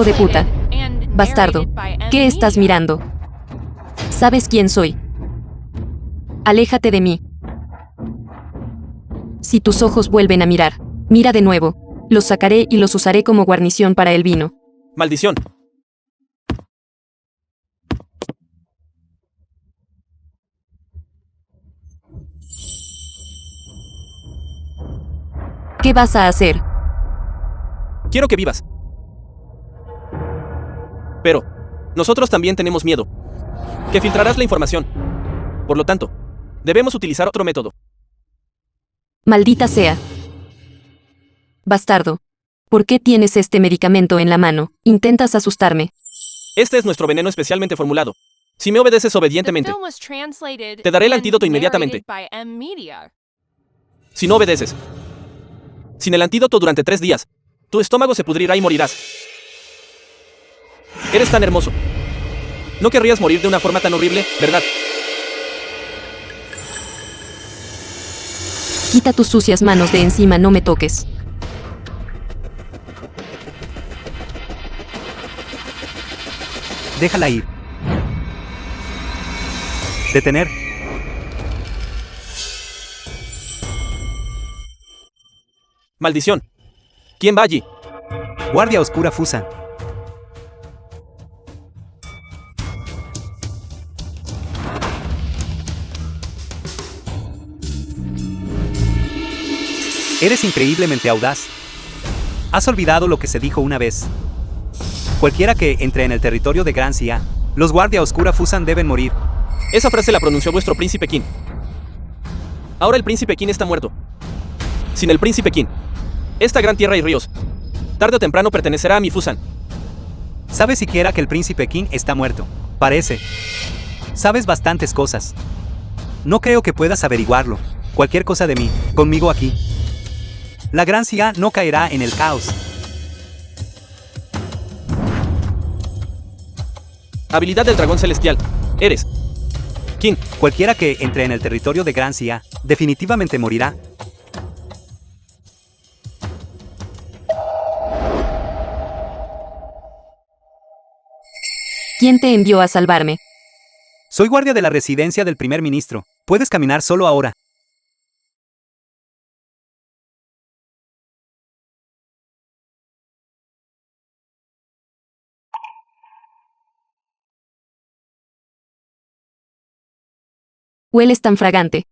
de puta. Bastardo. ¿Qué estás mirando? ¿Sabes quién soy? Aléjate de mí. Si tus ojos vuelven a mirar, mira de nuevo. Los sacaré y los usaré como guarnición para el vino. ¡Maldición! ¿Qué vas a hacer? Quiero que vivas. Pero, nosotros también tenemos miedo. Que filtrarás la información. Por lo tanto, debemos utilizar otro método. Maldita sea. Bastardo. ¿Por qué tienes este medicamento en la mano? Intentas asustarme. Este es nuestro veneno especialmente formulado. Si me obedeces obedientemente, te daré el antídoto inmediatamente. Si no obedeces, sin el antídoto durante 3 días, tu estómago se pudrirá y morirás. Eres tan hermoso. No querrías morir de una forma tan horrible, ¿verdad? Quita tus sucias manos de encima, no me toques. Déjala ir. Detener. ¡Maldición! ¿Quién va allí? Guardia Oscura Fusan. Eres increíblemente audaz. Has olvidado lo que se dijo una vez. Cualquiera que entre en el territorio de Gran Sia, los Guardia Oscura Fusan deben morir. Esa frase la pronunció vuestro príncipe Qin. Ahora el príncipe Qin está muerto. Sin el príncipe Qin, esta gran tierra y ríos, tarde o temprano pertenecerá a mi Fusan. ¿Sabes siquiera que el príncipe Qin está muerto? Parece. Sabes bastantes cosas. No creo que puedas averiguarlo. Cualquier cosa de mí, conmigo aquí. La Gran Sia no caerá en el caos. Habilidad del dragón celestial. Eres Qin. Cualquiera que entre en el territorio de Gran Sia, definitivamente morirá. ¿Quién te envió a salvarme? Soy guardia de la residencia del primer ministro. Puedes caminar solo ahora. Hueles tan fragante.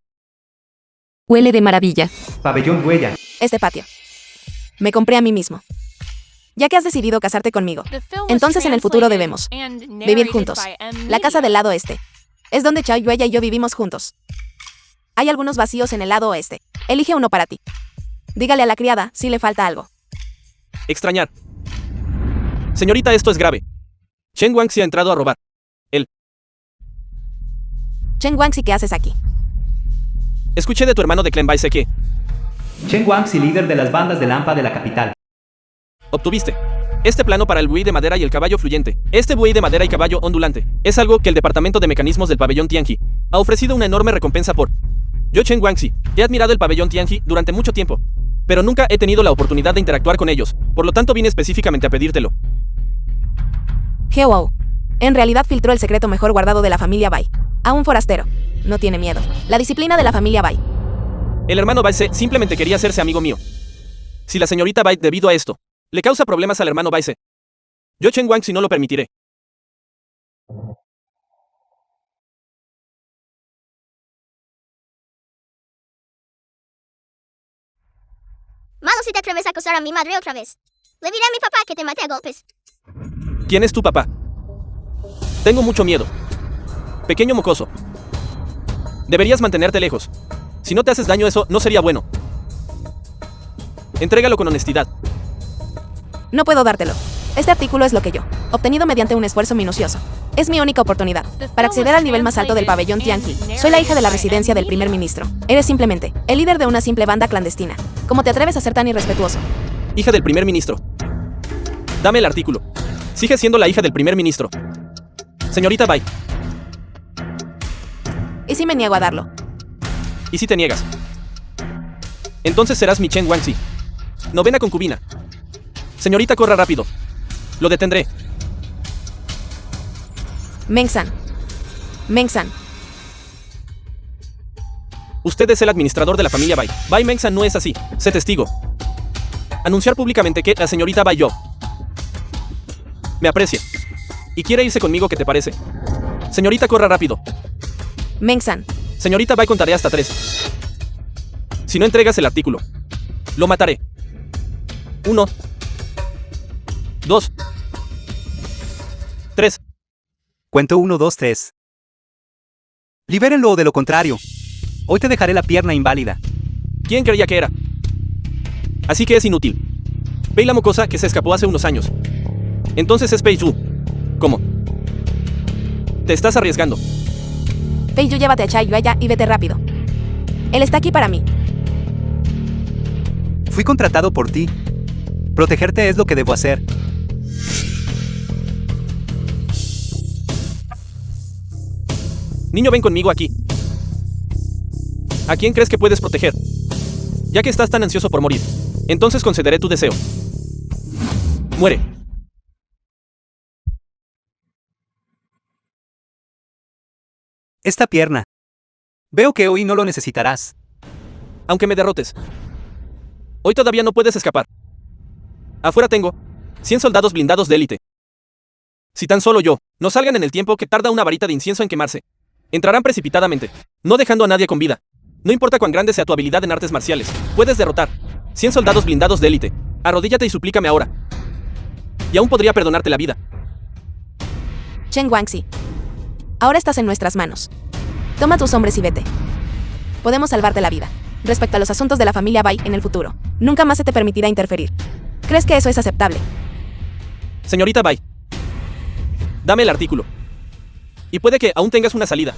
Huele de maravilla. Pabellón Huella. Este patio. Me compré a mí mismo. Ya que has decidido casarte conmigo, entonces en el futuro debemos vivir juntos. La casa del lado este es donde Chao Yueya y yo vivimos juntos. Hay algunos vacíos en el lado oeste. Elige uno para ti. Dígale a la criada si le falta algo. Extrañar. Señorita, esto es grave. Chen Guangxi ha entrado a robar. Chen Guangxi, ¿qué haces aquí? Escuché de tu hermano de Clan Baise que Chen Guangxi, líder de las bandas de Lampa de la capital. obtuviste este plano para el buey de madera y el caballo fluyente. Este buey de madera y caballo ondulante es algo que el departamento de mecanismos del pabellón Tianji ha ofrecido una enorme recompensa por. Yo, Chen Guangxi, he admirado el pabellón Tianji durante mucho tiempo, pero nunca he tenido la oportunidad de interactuar con ellos, por lo tanto vine específicamente a pedírtelo. Wow. En realidad filtró el secreto mejor guardado de la familia Bai. A un forastero. No tiene miedo. La disciplina de la familia Bai. El hermano Baise simplemente quería hacerse amigo mío. Si la señorita Bai, debido a esto, le causa problemas al hermano Baise, yo, Chen Guangxi, no lo permitiré. Malo si te atreves a acosar a mi madre otra vez. Le diré a mi papá que te maté a golpes. ¿Quién es tu papá? Tengo mucho miedo. Pequeño mocoso. Deberías mantenerte lejos. Si no te haces daño, eso no sería bueno. Entrégalo con honestidad. No puedo dártelo. Este artículo es lo que yo, obtenido mediante un esfuerzo minucioso. Es mi única oportunidad para acceder al nivel más alto del pabellón Tianji. Soy la hija de la residencia del primer ministro. Eres simplemente el líder de una simple banda clandestina. ¿Cómo te atreves a ser tan irrespetuoso? Hija del primer ministro. Dame el artículo. Sigue siendo la hija del primer ministro. Señorita Bai. ¿Y si me niego a darlo? ¿Y si te niegas? Entonces serás mi Chen Guangxi. Novena concubina. Señorita, corra rápido. Lo detendré. Meng-san. Meng-san. Usted es el administrador de la familia Bai. Bai Meng-san no es así. Sé testigo. Anunciar públicamente que la señorita Bai Yo me aprecia y quiere irse conmigo, ¿qué te parece? Señorita, corra rápido. Meng-san. Señorita Bai, contaré hasta 3. Si no entregas el artículo, lo mataré. 1, 2, 3. Cuento 1, 2, 3. Libérenlo o de lo contrario. Hoy te dejaré la pierna inválida. ¿Quién creía que era? Así que es inútil. Pei la mocosa que se escapó hace unos años. Entonces es Pei Yu. ¿Cómo? Te estás arriesgando. Pei Yu, llévate a Chai Yueya y vete rápido. Él está aquí para mí. Fui contratado por ti. Protegerte es lo que debo hacer. Niño, ven conmigo aquí. ¿A quién crees que puedes proteger? Ya que estás tan ansioso por morir, entonces concederé tu deseo. Muere. Esta pierna. Veo que hoy no lo necesitarás. Aunque me derrotes, hoy todavía no puedes escapar. Afuera tengo 100 soldados blindados de élite. Si tan solo yo no salgan en el tiempo que tarda una varita de incienso en quemarse, entrarán precipitadamente, no dejando a nadie con vida. No importa cuán grande sea tu habilidad en artes marciales, puedes derrotar 100 soldados blindados de élite. Arrodíllate y suplícame ahora. Y aún podría perdonarte la vida. Chen Guangxi. Ahora estás en nuestras manos. Toma tus hombres y vete. Podemos salvarte la vida. Respecto a los asuntos de la familia Bai en el futuro, nunca más se te permitirá interferir. ¿Crees que eso es aceptable? Señorita Bai, dame el artículo. Y puede que aún tengas una salida.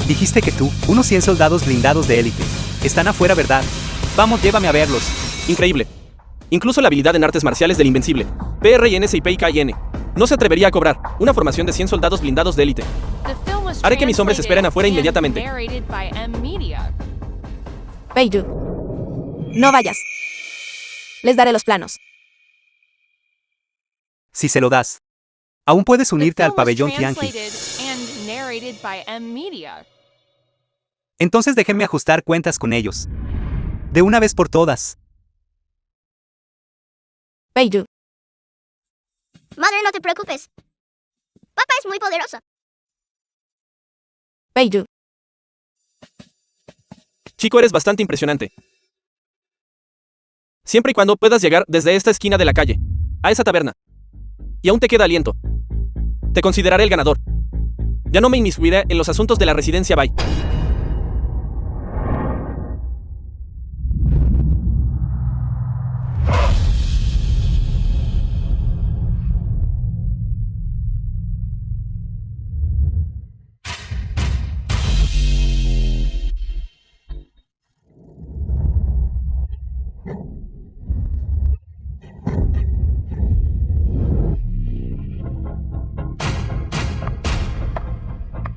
Dijiste que tú, unos 100 soldados blindados de élite, están afuera, ¿verdad? Vamos, llévame a verlos. Increíble. Incluso la habilidad en artes marciales del invencible, PRNS y PIKN, no se atrevería a cobrar una formación de 100 soldados blindados de élite. Haré que mis hombres esperen afuera inmediatamente. Pei Yu. No vayas. Les daré los planos. Si se lo das, aún puedes unirte al pabellón Tianqi. Entonces déjenme ajustar cuentas con ellos. De una vez por todas. Pei Yu. Madre, no te preocupes. Papá es muy poderoso. Pei Yu. Chico, eres bastante impresionante. Siempre y cuando puedas llegar desde esta esquina de la calle a esa taberna, y aún te queda aliento, te consideraré el ganador. Ya no me inmiscuiré en los asuntos de la residencia Bai.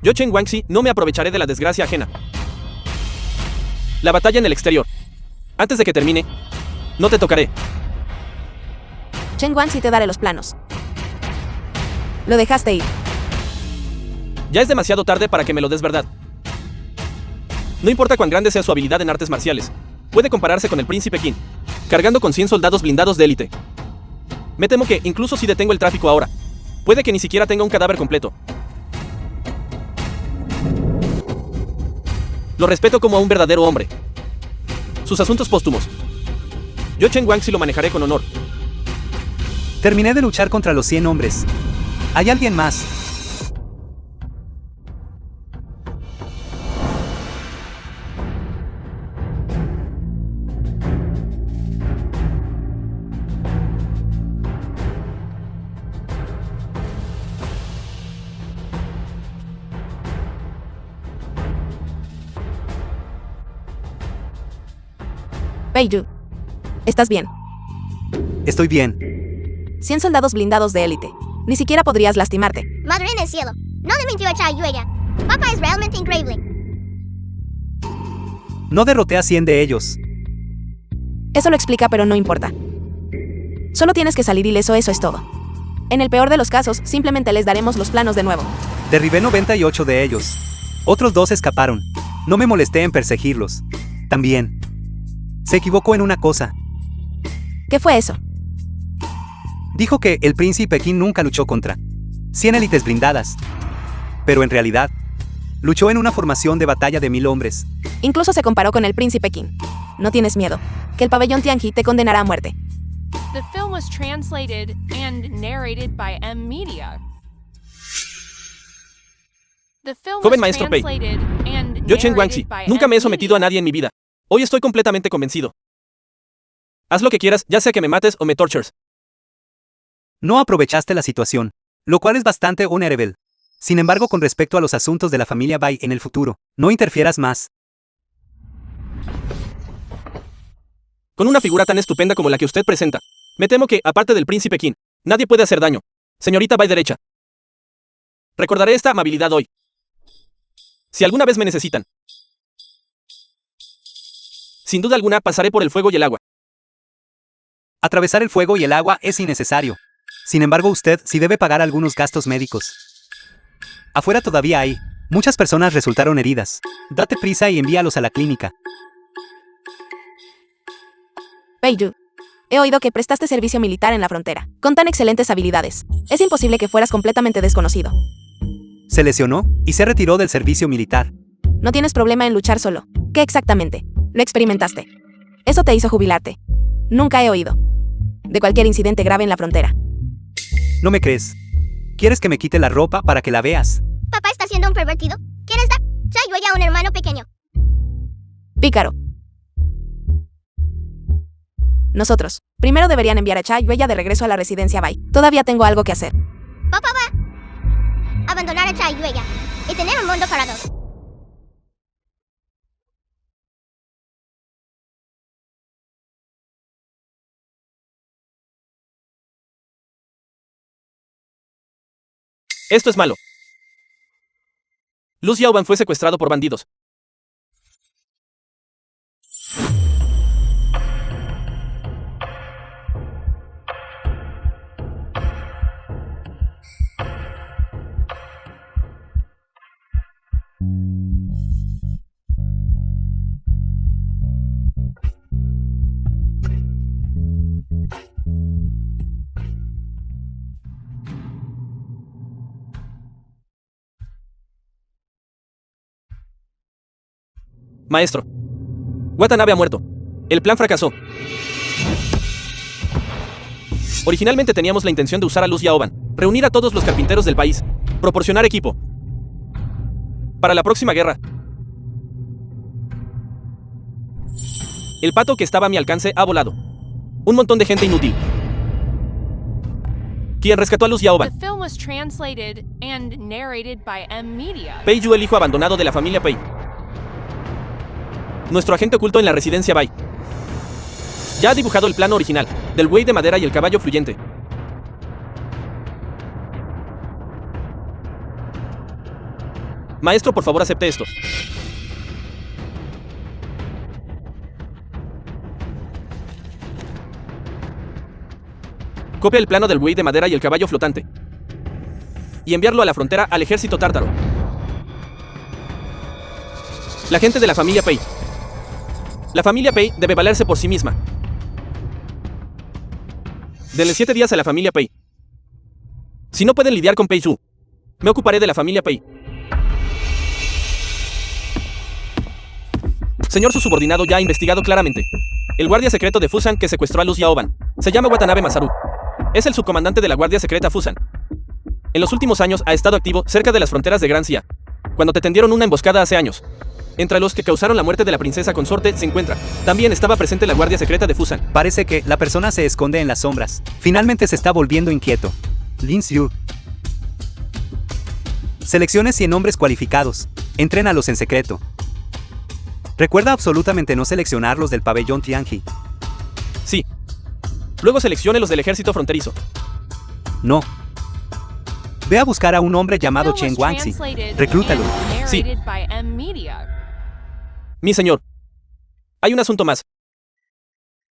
Yo, Chen Guangxi, no me aprovecharé de la desgracia ajena. La batalla en el exterior. Antes de que termine, no te tocaré. Chen Guangxi, te daré los planos. Lo dejaste ir. Ya es demasiado tarde para que me lo des, ¿verdad? No importa cuán grande sea su habilidad en artes marciales, puede compararse con el príncipe Qin, cargando con 100 soldados blindados de élite. Me temo que, incluso si detengo el tráfico ahora, puede que ni siquiera tenga un cadáver completo. Lo respeto como a un verdadero hombre. Sus asuntos póstumos, yo, Chen Guangxi, lo manejaré con honor. Terminé de luchar contra los 100 hombres. ¿Hay alguien más? Pei Yu. ¿Estás bien? Estoy bien. 100 soldados blindados de élite. Ni siquiera podrías lastimarte. Madre en el cielo. No le mintió a Chai Yueya. Papá es realmente increíble. No derroté a 100 de ellos. Eso lo explica, pero no importa. Solo tienes que salir ileso, eso es todo. En el peor de los casos, simplemente les daremos los planos de nuevo. Derribé 98 de ellos. Otros 2 escaparon. No me molesté en perseguirlos. También. Se equivocó en una cosa. ¿Qué fue eso? Dijo que el príncipe King nunca luchó contra 100 élites blindadas. Pero en realidad, luchó en una formación de batalla de 1000 hombres. Incluso se comparó con el príncipe King. No tienes miedo, que el pabellón Tianqi te condenará a muerte. The film was translated and narrated by M Media. The film Joven was maestro Pei. translated and Yo Chen narrated Guangxi, by nunca me he M sometido a Media. nadie en mi vida. Hoy estoy completamente convencido. Haz lo que quieras, ya sea que me mates o me tortures. No aprovechaste la situación, lo cual es bastante honorable. Sin embargo, con respecto a los asuntos de la familia Bai en el futuro, no interfieras más. Con una figura tan estupenda como la que usted presenta, me temo que, aparte del príncipe Qin, nadie puede hacer daño. Señorita Bai derecha. Recordaré esta amabilidad hoy. Si alguna vez me necesitan. Sin duda alguna pasaré por el fuego y el agua. Atravesar el fuego y el agua es innecesario. Sin embargo, usted sí debe pagar algunos gastos médicos. Afuera todavía hay. Muchas personas resultaron heridas. Date prisa y envíalos a la clínica. Pei-yu, he oído que prestaste servicio militar en la frontera, con tan excelentes habilidades. Es imposible que fueras completamente desconocido. Se lesionó y se retiró del servicio militar. No tienes problema en luchar solo. ¿Qué exactamente? Lo experimentaste. Eso te hizo jubilarte. Nunca he oído de cualquier incidente grave en la frontera. ¿No me crees? ¿Quieres que me quite la ropa para que la veas? Papá está siendo un pervertido. ¿Quieres dar Chai a un hermano pequeño? Pícaro. Nosotros. Primero deberían enviar a Chai de regreso a la residencia Bai. Todavía tengo algo que hacer. Papá va a abandonar a Chai y tener un mundo para dos. Esto es malo. Lu Xiaoban fue secuestrado por bandidos. Maestro. Watanabe ha muerto. El plan fracasó. Originalmente teníamos la intención de usar a Lu Xiaoban, reunir a todos los carpinteros del país, proporcionar equipo para la próxima guerra. El pato que estaba a mi alcance ha volado. Un montón de gente inútil. ¿Quién rescató a Lu The Xiaoban? film was translated and narrated by M Media. Pei Yu, el hijo abandonado de la familia Pei. Nuestro agente oculto en la residencia Bai. Ya ha dibujado el plano original, del buey de madera y el caballo fluyente. Maestro, por favor, acepte esto. Copia el plano del buey de madera y el caballo flotante. Y enviarlo a la frontera al ejército tártaro. La gente de la familia Pei. La familia Pei debe valerse por sí misma. Denle 7 días a la familia Pei. Si no pueden lidiar con Pei Yu, me ocuparé de la familia Pei. Señor, su subordinado ya ha investigado claramente. El guardia secreto de Fusan que secuestró a Lu Xiaoban se llama Watanabe Masaru. Es el subcomandante de la guardia secreta Fusan. En los últimos años ha estado activo cerca de las fronteras de Gran Xia, cuando te tendieron una emboscada hace años. Entre los que causaron la muerte de la princesa consorte se encuentra. También estaba presente la guardia secreta de Fusan. Parece que la persona se esconde en las sombras. Finalmente se está volviendo inquieto. Lin Xiu. Seleccione 100 hombres cualificados. Entrénalos en secreto. Recuerda absolutamente no seleccionar los del pabellón Tianqi. Sí. Luego seleccione los del ejército fronterizo. No. Ve a buscar a un hombre The llamado film Chen was Guangxi. translated Reclútalo. and Sí. narrated by M Media. Mi señor. Hay un asunto más.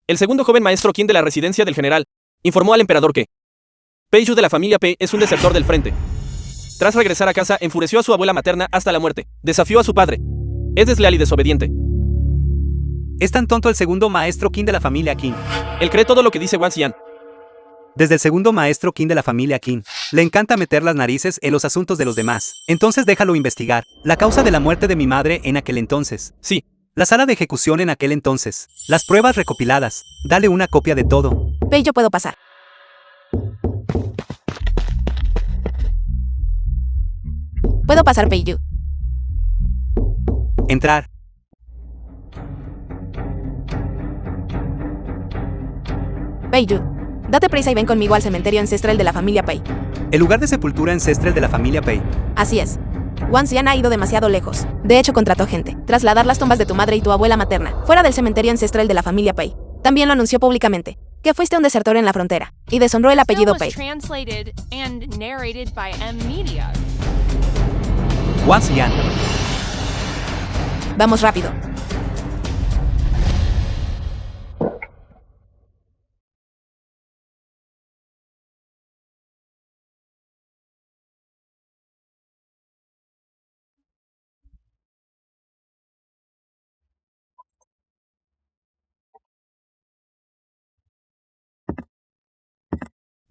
El segundo joven maestro Qin de la residencia del general informó al emperador que Pei-Yu de la familia Pei es un desertor del frente. Tras regresar a casa, enfureció a su abuela materna hasta la muerte. Desafió a su padre. Es desleal y desobediente. Es tan tonto el segundo maestro Qin de la familia Qin. Él cree todo lo que dice Wang Xian. Desde el segundo maestro Qin de la familia Qin, le encanta meter las narices en los asuntos de los demás. Entonces déjalo investigar. La causa de la muerte de mi madre en aquel entonces. Sí. La sala de ejecución en aquel entonces. Las pruebas recopiladas. Dale una copia de todo. Pei, yo puedo pasar. Puedo pasar, Pei-Yu. Entrar. Pei-Yu, date prisa y ven conmigo al cementerio ancestral de la familia Pei. El lugar de sepultura ancestral de la familia Pei. Así es. Wang Xian ha ido demasiado lejos. De hecho, contrató gente. Trasladar las tumbas de tu madre y tu abuela materna fuera del cementerio ancestral de la familia Pei. También lo anunció públicamente. Que fuiste un desertor en la frontera. Y deshonró el apellido Pei. Wang Xian. Vamos rápido.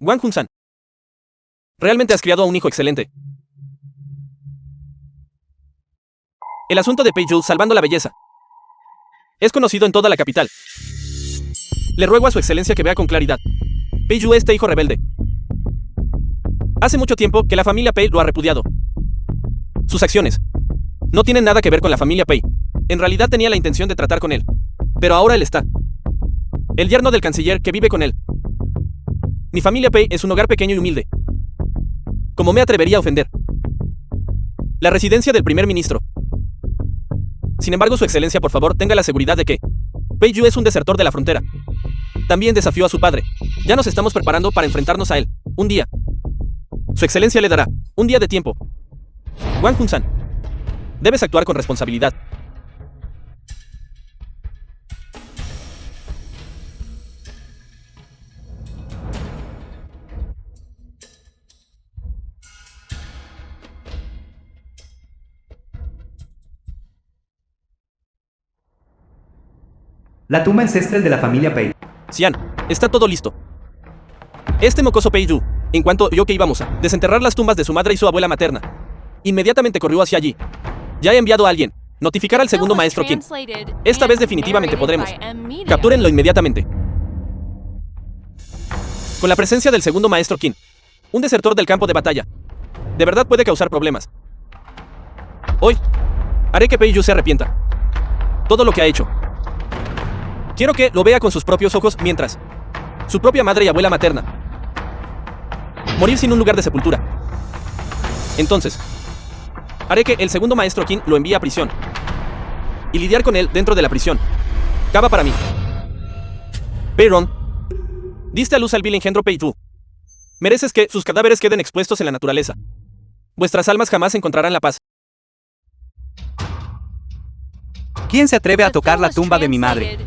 Wang Hun-san. Realmente has criado a un hijo excelente. El asunto de Pei-Yu salvando la belleza es conocido en toda la capital. Le ruego a su excelencia que vea con claridad. Pei-Yu es este hijo rebelde. Hace mucho tiempo que la familia Pei lo ha repudiado. Sus acciones no tienen nada que ver con la familia Pei. En realidad tenía la intención de tratar con él. Pero ahora él está. El yerno del canciller que vive con él. Mi familia Pei es un hogar pequeño y humilde. ¿Cómo me atrevería a ofender? La residencia del primer ministro. Sin embargo, su excelencia, por favor, tenga la seguridad de que Pei-Yu es un desertor de la frontera. También desafió a su padre. Ya nos estamos preparando para enfrentarnos a él. Un día. Su excelencia le dará un día de tiempo. Wang Hun-san, debes actuar con responsabilidad. La tumba ancestral de la familia Pei. Xian, está todo listo. Este mocoso Pei-Yu, en cuanto oyó que íbamos a desenterrar las tumbas de su madre y su abuela materna, inmediatamente corrió hacia allí. Ya he enviado a alguien. Notificar al segundo maestro Qin. Esta vez definitivamente podremos. Captúrenlo inmediatamente. Con la presencia del segundo maestro Qin, un desertor del campo de batalla, de verdad puede causar problemas. Hoy, haré que Pei-Yu se arrepienta. Todo lo que ha hecho. Quiero que lo vea con sus propios ojos mientras su propia madre y abuela materna morir sin un lugar de sepultura. Entonces, haré que el segundo maestro Qin lo envíe a prisión y lidiar con él dentro de la prisión. Cava para mí. Pei-Ron, diste a luz al vil engendro Pei-Yu. Mereces que sus cadáveres queden expuestos en la naturaleza. Vuestras almas jamás encontrarán la paz. ¿Quién se atreve a tocar la tumba de mi madre?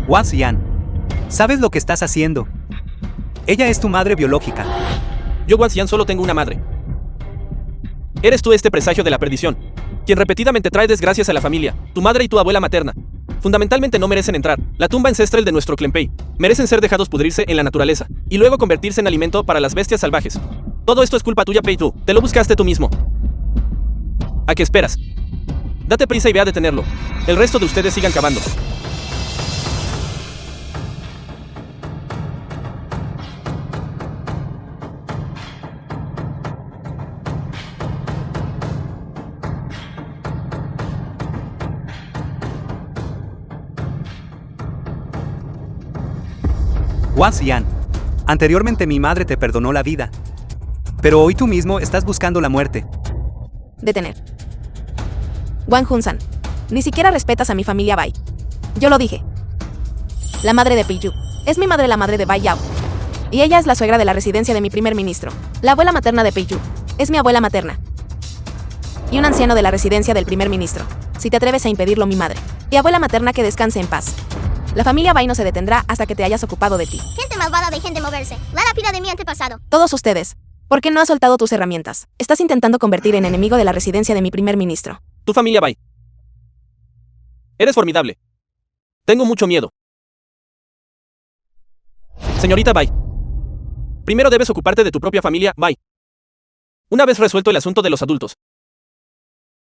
Wang Xian, ¿sabes lo que estás haciendo? Ella es tu madre biológica. Yo, Wang Xian, solo tengo una madre. Eres tú este presagio de la perdición, quien repetidamente trae desgracias a la familia. Tu madre y tu abuela materna fundamentalmente no merecen entrar. La tumba ancestral de nuestro clan Pei merecen ser dejados pudrirse en la naturaleza y luego convertirse en alimento para las bestias salvajes. Todo esto es culpa tuya, Pei-Yu. Te lo buscaste tú mismo. ¿A qué esperas? Date prisa y ve a detenerlo. El resto de ustedes sigan cavando. Wang Xian, anteriormente mi madre te perdonó la vida. Pero hoy tú mismo estás buscando la muerte. Detener. Wang Hun-san, ni siquiera respetas a mi familia Bai. Yo lo dije. La madre de Peiju. Es mi madre, la madre de Bai Yao. Y ella es la suegra de la residencia de mi primer ministro. La abuela materna de Peiju. Es mi abuela materna. Y un anciano de la residencia del primer ministro. Si te atreves a impedirlo, mi madre. Y abuela materna, que descanse en paz. La familia Bai no se detendrá hasta que te hayas ocupado de ti. Gente malvada, dejen de moverse. La lápida de mi antepasado. Todos ustedes. ¿Por qué no has soltado tus herramientas? Estás intentando convertir en enemigo de la residencia de mi primer ministro. Tu familia Bai. Eres formidable. Tengo mucho miedo. Señorita Bai. Primero debes ocuparte de tu propia familia, Bai. Una vez resuelto el asunto de los adultos,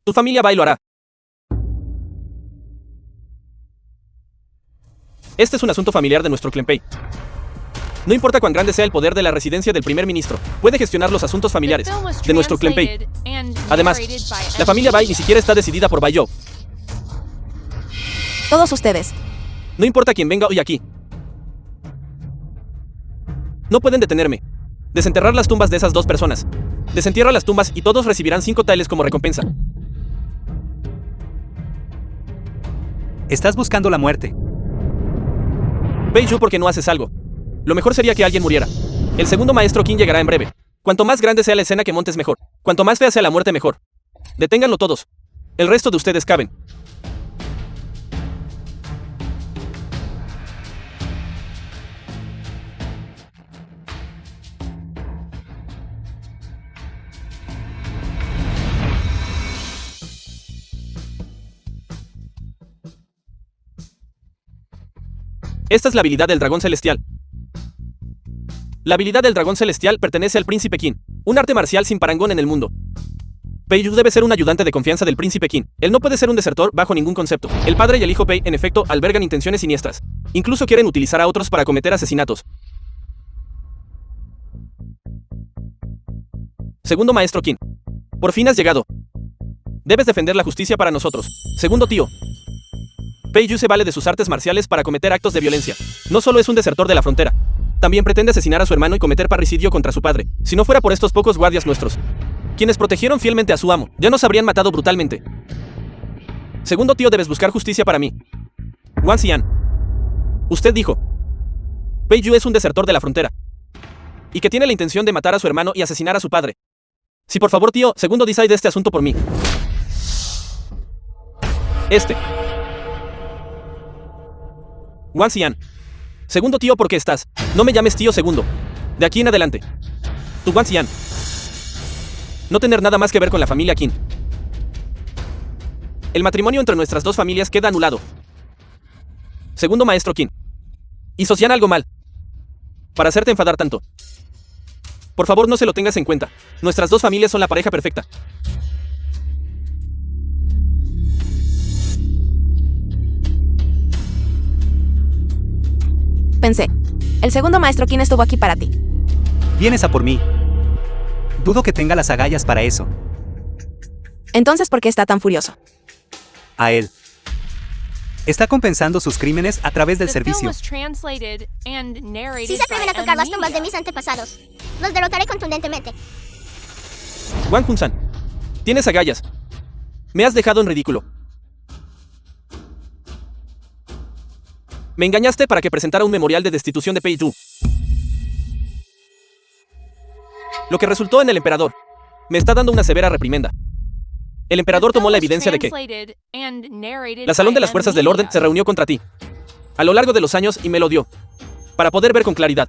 tu familia Bai lo hará. Este es un asunto familiar de nuestro Clan Pei. No importa cuán grande sea el poder de la residencia del primer ministro, puede gestionar los asuntos familiares de nuestro Clan Pei. Además, la familia Bai ni siquiera está decidida por Bai Yao. Todos ustedes. No importa quién venga hoy aquí. No pueden detenerme. Desenterrar las tumbas de esas dos personas. Desentierra las tumbas y todos recibirán 5 taels como recompensa. Estás buscando la muerte. Peiju, ¿por qué no haces algo? Lo mejor sería que alguien muriera. El segundo maestro Qin llegará en breve. Cuanto más grande sea la escena que montes, mejor. Cuanto más fea sea la muerte, mejor. Deténganlo todos. El resto de ustedes caben. Esta es la habilidad del dragón celestial. La habilidad del dragón celestial pertenece al príncipe Qin, un arte marcial sin parangón en el mundo. Peiju debe ser un ayudante de confianza del príncipe Qin. Él no puede ser un desertor bajo ningún concepto. El padre y el hijo Pei, en efecto, albergan intenciones siniestras. Incluso quieren utilizar a otros para cometer asesinatos. Segundo maestro Qin. Por fin has llegado. Debes defender la justicia para nosotros. Segundo tío. Peiju se vale de sus artes marciales para cometer actos de violencia. No solo es un desertor de la frontera, también pretende asesinar a su hermano y cometer parricidio contra su padre. Si no fuera por estos pocos guardias nuestros, quienes protegieron fielmente a su amo, ya nos habrían matado brutalmente. Segundo tío, debes buscar justicia para mí. Wang Xian. Usted dijo, Peiju es un desertor de la frontera y que tiene la intención de matar a su hermano y asesinar a su padre. Sí, por favor, tío, segundo, decide este asunto por mí. Wang Xian. Segundo tío, ¿por qué estás? No me llames tío segundo. De aquí en adelante. Tu Wang Xian. No tener nada más que ver con la familia Qin. El matrimonio entre nuestras dos familias queda anulado. Segundo maestro Qin. ¿Hizo Xian algo mal para hacerte enfadar tanto? Por favor, no se lo tengas en cuenta. Nuestras dos familias son la pareja perfecta. Pensé. El segundo maestro Qin estuvo aquí para ti. Vienes a por mí. Dudo que tenga las agallas para eso. Entonces, ¿por qué está tan furioso? A él. Está compensando sus crímenes a través del servicio. Si se atreven a tocar las tumbas de mis antepasados, los derrotaré contundentemente. Wang Hun-san, tienes agallas. Me has dejado en ridículo. Me engañaste para que presentara un memorial de destitución de Peiju. Lo que resultó en el emperador me está dando una severa reprimenda. El emperador tomó la evidencia de que la Salón de las Fuerzas del Orden se reunió contra ti a lo largo de los años y me lo dio para poder ver con claridad.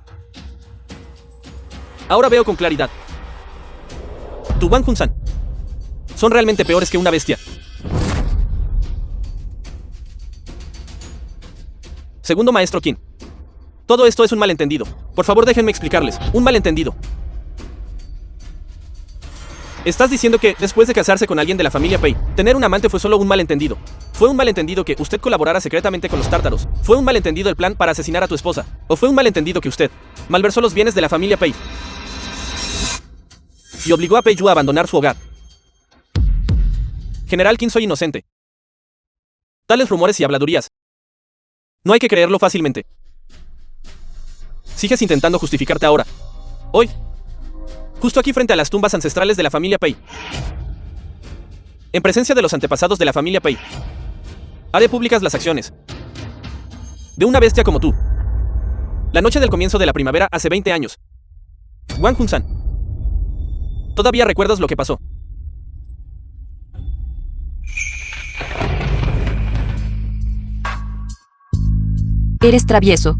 Ahora veo con claridad. Tu Wang Hun-san son realmente peores que una bestia. Segundo maestro Qin. Todo esto es un malentendido. Por favor, déjenme explicarles. Un malentendido. Estás diciendo que, después de casarse con alguien de la familia Pei, tener un amante fue solo un malentendido. Fue un malentendido que usted colaborara secretamente con los tártaros. Fue un malentendido el plan para asesinar a tu esposa. O fue un malentendido que usted malversó los bienes de la familia Pei y obligó a Peiju a abandonar su hogar. General Qin, soy inocente. Tales rumores y habladurías no hay que creerlo fácilmente. Sigues intentando justificarte ahora. Hoy, justo aquí frente a las tumbas ancestrales de la familia Pei, en presencia de los antepasados de la familia Pei, haré públicas las acciones de una bestia como tú. La noche del comienzo de la primavera hace 20 años. Wang Hun-san. ¿Todavía recuerdas lo que pasó? Eres travieso.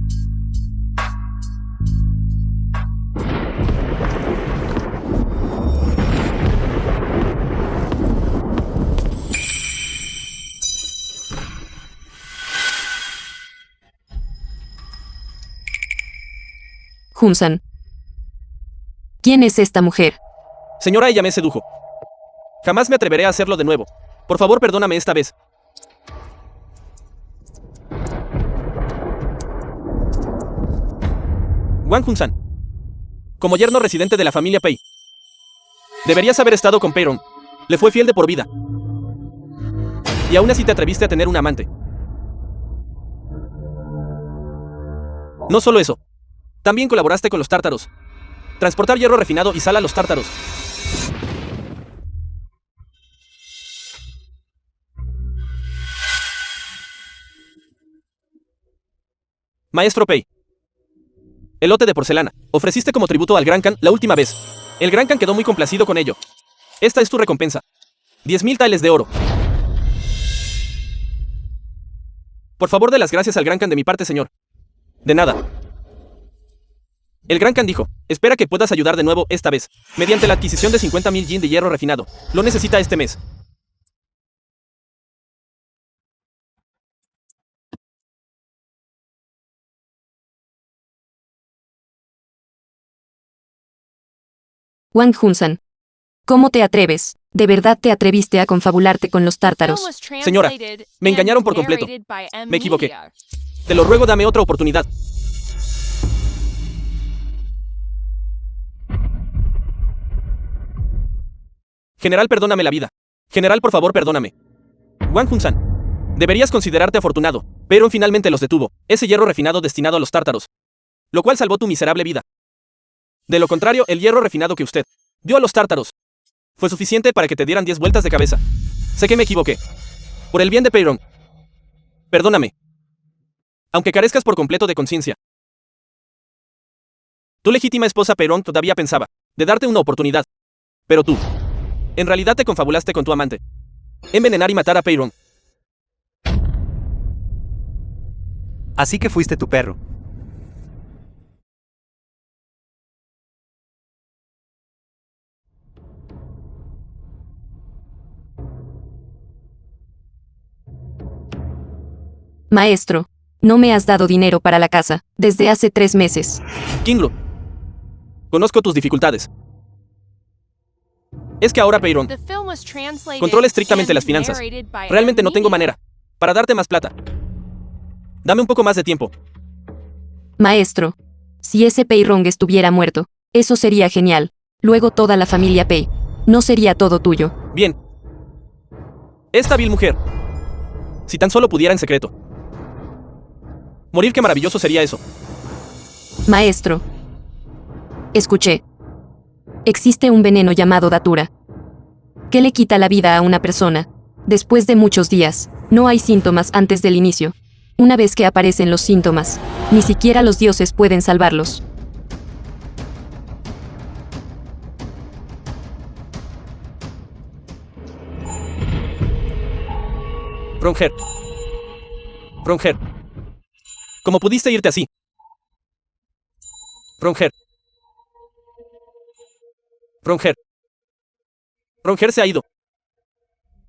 Hun-san. ¿Quién es esta mujer? Señora, ella me sedujo. Jamás me atreveré a hacerlo de nuevo. Por favor, perdóname esta vez. Wang Hun-san. Como yerno residente de la familia Pei. Deberías haber estado con Pei-rong. Le fue fiel de por vida. Y aún así te atreviste a tener un amante. No solo eso. También colaboraste con los tártaros. Transportar hierro refinado y sal a los tártaros. Maestro Pei. Elote de porcelana. Ofreciste como tributo al Gran Khan la última vez. El Gran Khan quedó muy complacido con ello. Esta es tu recompensa. 10.000 taels de oro. Por favor, dé las gracias al Gran Khan de mi parte, señor. De nada. El Gran Khan dijo, espera que puedas ayudar de nuevo esta vez, mediante la adquisición de 50.000 yin de hierro refinado. Lo necesita este mes. Wang Hun-san. ¿Cómo te atreves? ¿De verdad te atreviste a confabularte con los tártaros? Señora, me engañaron por completo. Me equivoqué. Te lo ruego, dame otra oportunidad. General, perdóname la vida. General, por favor, perdóname. Wang Hun-san. Deberías considerarte afortunado. Pero finalmente los detuvo. Ese hierro refinado destinado a los tártaros. Lo cual salvó tu miserable vida. De lo contrario, el hierro refinado que usted dio a los tártaros fue suficiente para que te dieran 10 vueltas de cabeza. Sé que me equivoqué. Por el bien de Pei-rong. Perdóname. Aunque carezcas por completo de conciencia. Tu legítima esposa Pei-rong todavía pensaba de darte una oportunidad. Pero tú, en realidad te confabulaste con tu amante. Envenenar y matar a Pei-rong. Así que fuiste tu perro. Maestro, no me has dado dinero para la casa, desde hace 3 meses. Kingru, conozco tus dificultades. Es que ahora Pei-rong controla estrictamente las finanzas. Realmente no tengo manera para darte más plata. Dame un poco más de tiempo. Maestro, si ese Pei-rong estuviera muerto, eso sería genial. Luego toda la familia Pei. No sería todo tuyo. Bien. Esta vil mujer. Si tan solo pudiera en secreto. Morir, qué maravilloso sería eso. Maestro. Escuché. Existe un veneno llamado datura, que le quita la vida a una persona. Después de muchos días, no hay síntomas antes del inicio. Una vez que aparecen los síntomas, ni siquiera los dioses pueden salvarlos. Ronger. Ronger. ¿Cómo pudiste irte así? Ronger. Ronger. Ronger se ha ido.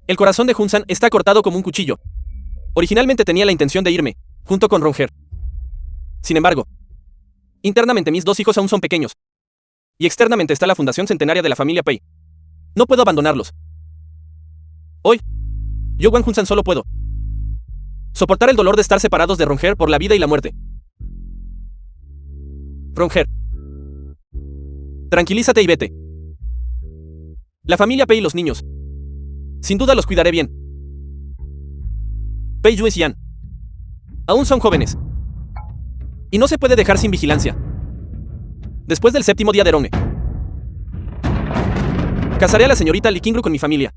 El corazón de Hun-san está cortado como un cuchillo. Originalmente tenía la intención de irme, junto con Ronger. Sin embargo, internamente mis 2 hijos aún son pequeños. Y externamente está la fundación centenaria de la familia Pei. No puedo abandonarlos. Hoy, yo Wang Hun-san solo puedo soportar el dolor de estar separados de Ronger por la vida y la muerte. Ronger. Tranquilízate y vete. La familia Pei y los niños. Sin duda los cuidaré bien. Pei Yu y Xian. Aún son jóvenes. Y no se puede dejar sin vigilancia. Después del 7º día de Ronge. Casaré a la señorita Li Qingru con mi familia.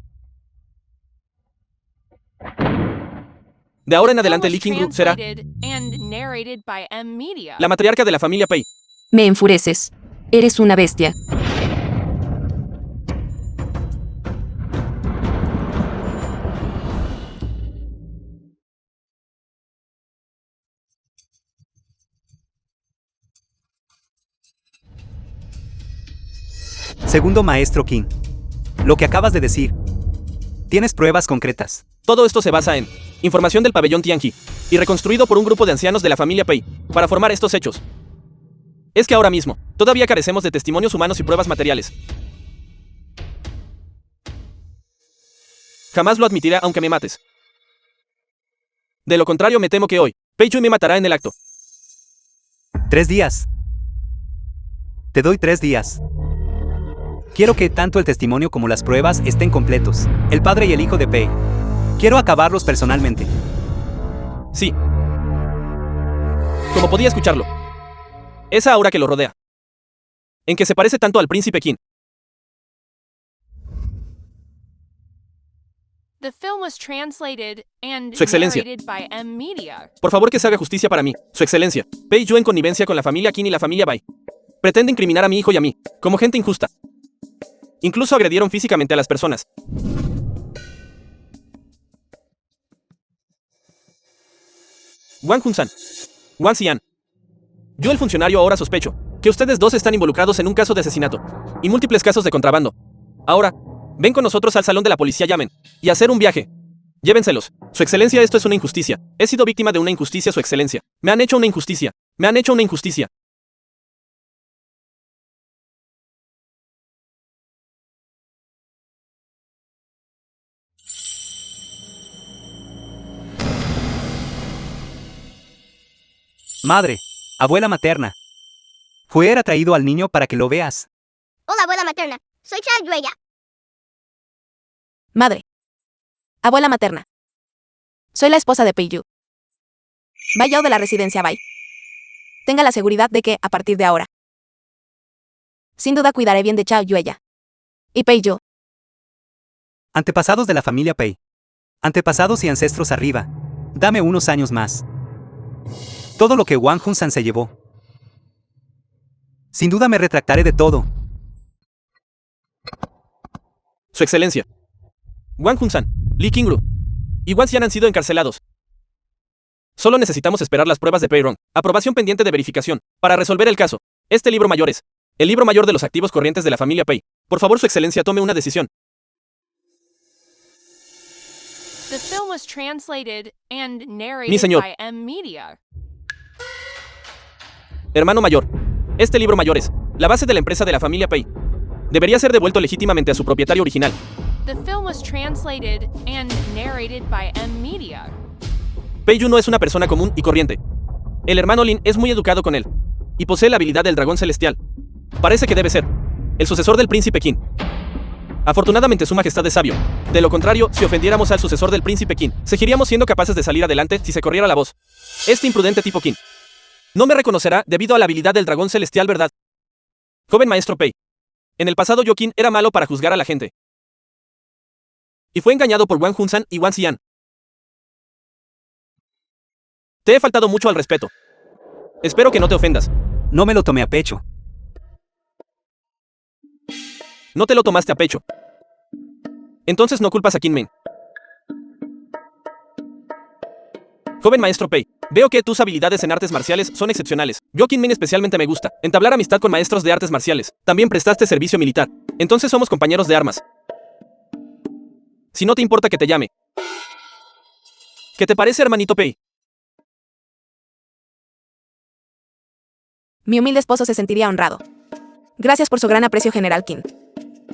De ahora en adelante Li Qingru será narrated by M Media. La matriarca de la familia Pei. Me enfureces. Eres una bestia. Segundo maestro King. Lo que acabas de decir. ¿Tienes pruebas concretas? Todo esto se basa en información del pabellón Tianqi y reconstruido por un grupo de ancianos de la familia Pei para formar estos hechos. Es que ahora mismo, todavía carecemos de testimonios humanos y pruebas materiales. Jamás lo admitiré aunque me mates. De lo contrario, me temo que hoy, Pei Yue me matará en el acto. 3 días. Te doy 3 días. Quiero que tanto el testimonio como las pruebas estén completos. El padre y el hijo de Pei. Quiero acabarlos personalmente. Sí. Como podía escucharlo. Esa aura que lo rodea. En que se parece tanto al príncipe Qin. The film was translated and Su Excelencia. narrated by M Media. Por favor que se haga justicia para mí, Su Excelencia. Pei Yue en connivencia con la familia Qin y la familia Bai. Pretende incriminar a mi hijo y a mí, como gente injusta. Incluso agredieron físicamente a las personas. Wang Hunsan. Wang Xian. Yo, el funcionario, ahora sospecho que ustedes dos están involucrados en un caso de asesinato y múltiples casos de contrabando. Ahora, ven con nosotros al salón de la policía Yamen y a hacer un viaje. Llévenselos. Su Excelencia, esto es una injusticia. He sido víctima de una injusticia, Su Excelencia. Me han hecho una injusticia. Me han hecho una injusticia. Madre, abuela materna. Fuera traído al niño para que lo veas. Hola, abuela materna. Soy Cha Yueya. Madre. Abuela materna. Soy la esposa de Pei Yu. Bai Yao de la residencia Bai. Tenga la seguridad de que, a partir de ahora, sin duda cuidaré bien de Chao Yueya. Y Pei Yu. Antepasados de la familia Pei. Antepasados y ancestros arriba. Dame unos años más. Todo lo que Wang Hunsan se llevó. Sin duda me retractaré de todo. Su Excelencia. Wang Hunsan, Li Qingru y Wang Xian han sido encarcelados. Solo necesitamos esperar las pruebas de Pei Rong. Aprobación pendiente de verificación para resolver el caso. Este libro mayor es el libro mayor de los activos corrientes de la familia Pei. Por favor, Su Excelencia, tome una decisión. The film was translated and Mi narrated señor. by M Media. Hermano mayor. Este libro mayor es la base de la empresa de la familia Pei. Debería ser devuelto legítimamente a su propietario original. The film was translated and narrated by M Media. Pei Yu no es una persona común y corriente. El hermano Lin es muy educado con él y posee la habilidad del dragón celestial. Parece que debe ser el sucesor del príncipe Qin. Afortunadamente su majestad es sabio. De lo contrario, si ofendiéramos al sucesor del príncipe Qin, seguiríamos siendo capaces de salir adelante si se corriera la voz. Este imprudente tipo Qin no me reconocerá debido a la habilidad del dragón celestial, ¿verdad? Joven maestro Pei. En el pasado yo Qin era malo para juzgar a la gente. Y fue engañado por Wang Hunsan y Wang Xian. Te he faltado mucho al respeto. Espero que no te ofendas. No me lo tomé a pecho. No te lo tomaste a pecho. Entonces no culpas a Qin Meng. Joven maestro Pei, veo que tus habilidades en artes marciales son excepcionales. Yo Qin Meng especialmente me gusta entablar amistad con maestros de artes marciales. También prestaste servicio militar. Entonces somos compañeros de armas. Si no te importa que te llame. ¿Qué te parece, hermanito Pei? Mi humilde esposo se sentiría honrado. Gracias por su gran aprecio, General Qin.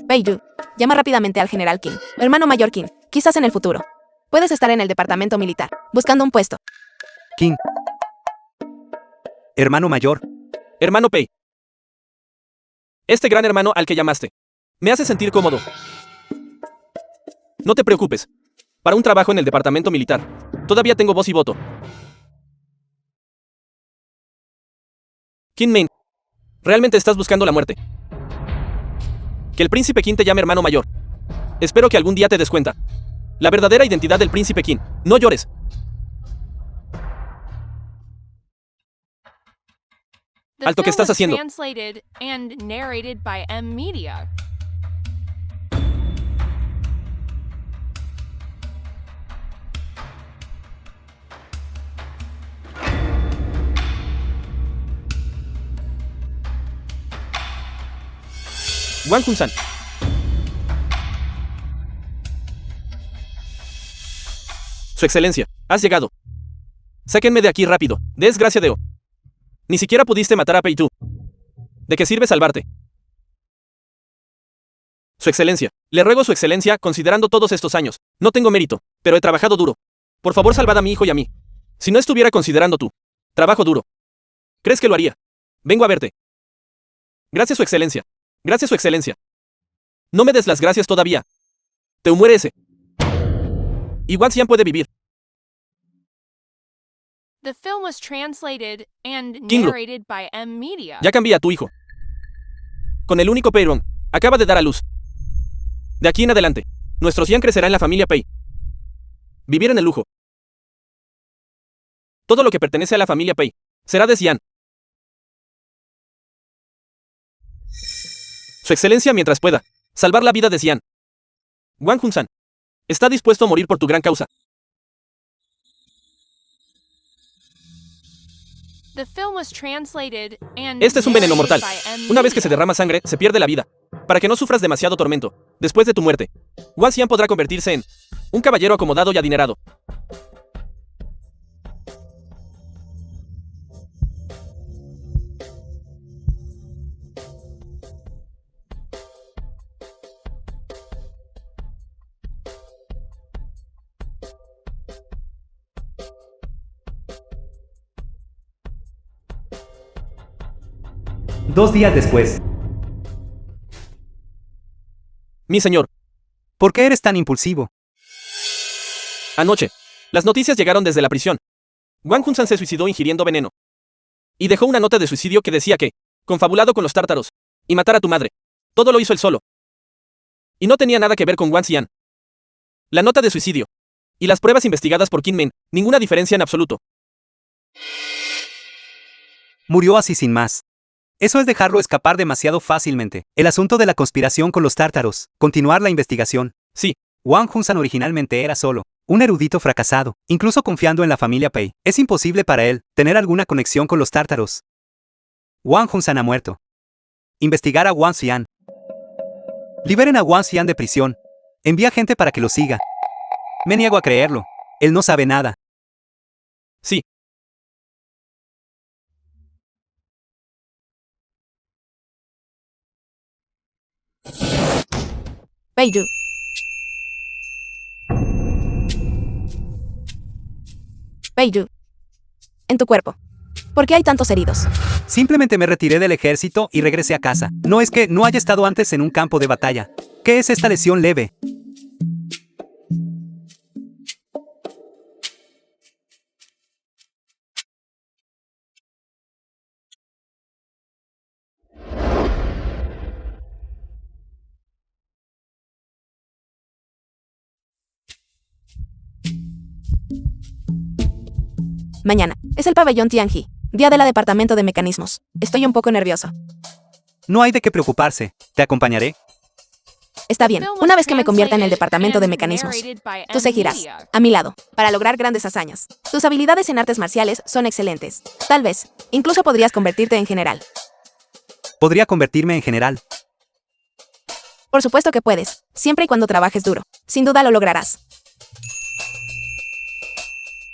Pei Yu, llama rápidamente al General Qin. Hermano mayor Qin, quizás en el futuro. Puedes estar en el departamento militar, buscando un puesto. King. Hermano mayor. Hermano Pei. Este gran hermano al que llamaste me hace sentir cómodo. No te preocupes. Para un trabajo en el departamento militar, todavía tengo voz y voto. Qin Meng, realmente estás buscando la muerte. Que el príncipe Qin te llame hermano mayor. Espero que algún día te des cuenta. La verdadera identidad del príncipe Qin. No llores. The Alto, ¿qué film estás was haciendo? translated and narrated by M Media. Wang Hun-san. Su excelencia, has llegado. Sáquenme de aquí rápido, desgracia de O. Ni siquiera pudiste matar a Pei Tu. ¿De qué sirve salvarte? Su excelencia, le ruego su excelencia, considerando todos estos años, no tengo mérito, pero he trabajado duro. Por favor, salvad a mi hijo y a mí. Si no estuviera considerando tu trabajo duro, ¿crees que lo haría? Vengo a verte. Gracias, su excelencia. Gracias, su excelencia. No me des las gracias todavía. Te muere ese. Y Wang Xian puede vivir. The film was translated and King Lu. narrated by M Media. Ya cambié a tu hijo. Con el único Pei Rong. Acaba de dar a luz. De aquí en adelante, nuestro Xian crecerá en la familia Pei. Vivir en el lujo. Todo lo que pertenece a la familia Pei será de Xian. Su excelencia, mientras pueda, salvar la vida de Xian. Wang Hun-san está dispuesto a morir por tu gran causa. The film was translated and Este es un veneno mortal. narrated by M Una vez que se Media. derrama sangre, se pierde la vida. Para que no sufras demasiado tormento, después de tu muerte, Wang Xian podrá convertirse en un caballero acomodado y adinerado. Dos días después. Mi señor, ¿Por qué eres tan impulsivo? anoche, las noticias llegaron desde la prisión. Wang Hun-san se suicidó ingiriendo veneno. Y dejó una nota de suicidio que decía que, confabulado con los tártaros, y matar a tu madre. Todo lo hizo él solo. Y no tenía nada que ver con Wang Xian. La nota de suicidio. Y las pruebas investigadas por Qin Men, ninguna diferencia en absoluto. Murió así sin más. Eso es dejarlo escapar demasiado fácilmente. El asunto de la conspiración con los tártaros. Continuar la investigación. Sí, Wang Hun-san originalmente era solo un erudito fracasado, incluso confiando en la familia Pei. Es imposible para él tener alguna conexión con los tártaros. Wang Hun-san ha muerto. Investigar a Wang Xian. Liberen a Wang Xian de prisión. Envía gente para que lo siga. Me niego a creerlo. Él no sabe nada. sí. Beidou. Beidou. En tu cuerpo. ¿Por qué hay tantos heridos? Simplemente me retiré del ejército y regresé a casa. No es que no haya estado antes en un campo de batalla. ¿Qué es esta lesión leve? Mañana. Es el pabellón Tianji. Día de la Departamento de Mecanismos. Estoy un poco nervioso. No hay de qué preocuparse. Te acompañaré. Está bien. Una vez que me convierta en el Departamento de Mecanismos, tú seguirás a mi lado para lograr grandes hazañas. Tus habilidades en artes marciales son excelentes. Tal vez, incluso podrías convertirte en general. Podría convertirme en general. Por supuesto que puedes, siempre y cuando trabajes duro. Sin duda lo lograrás.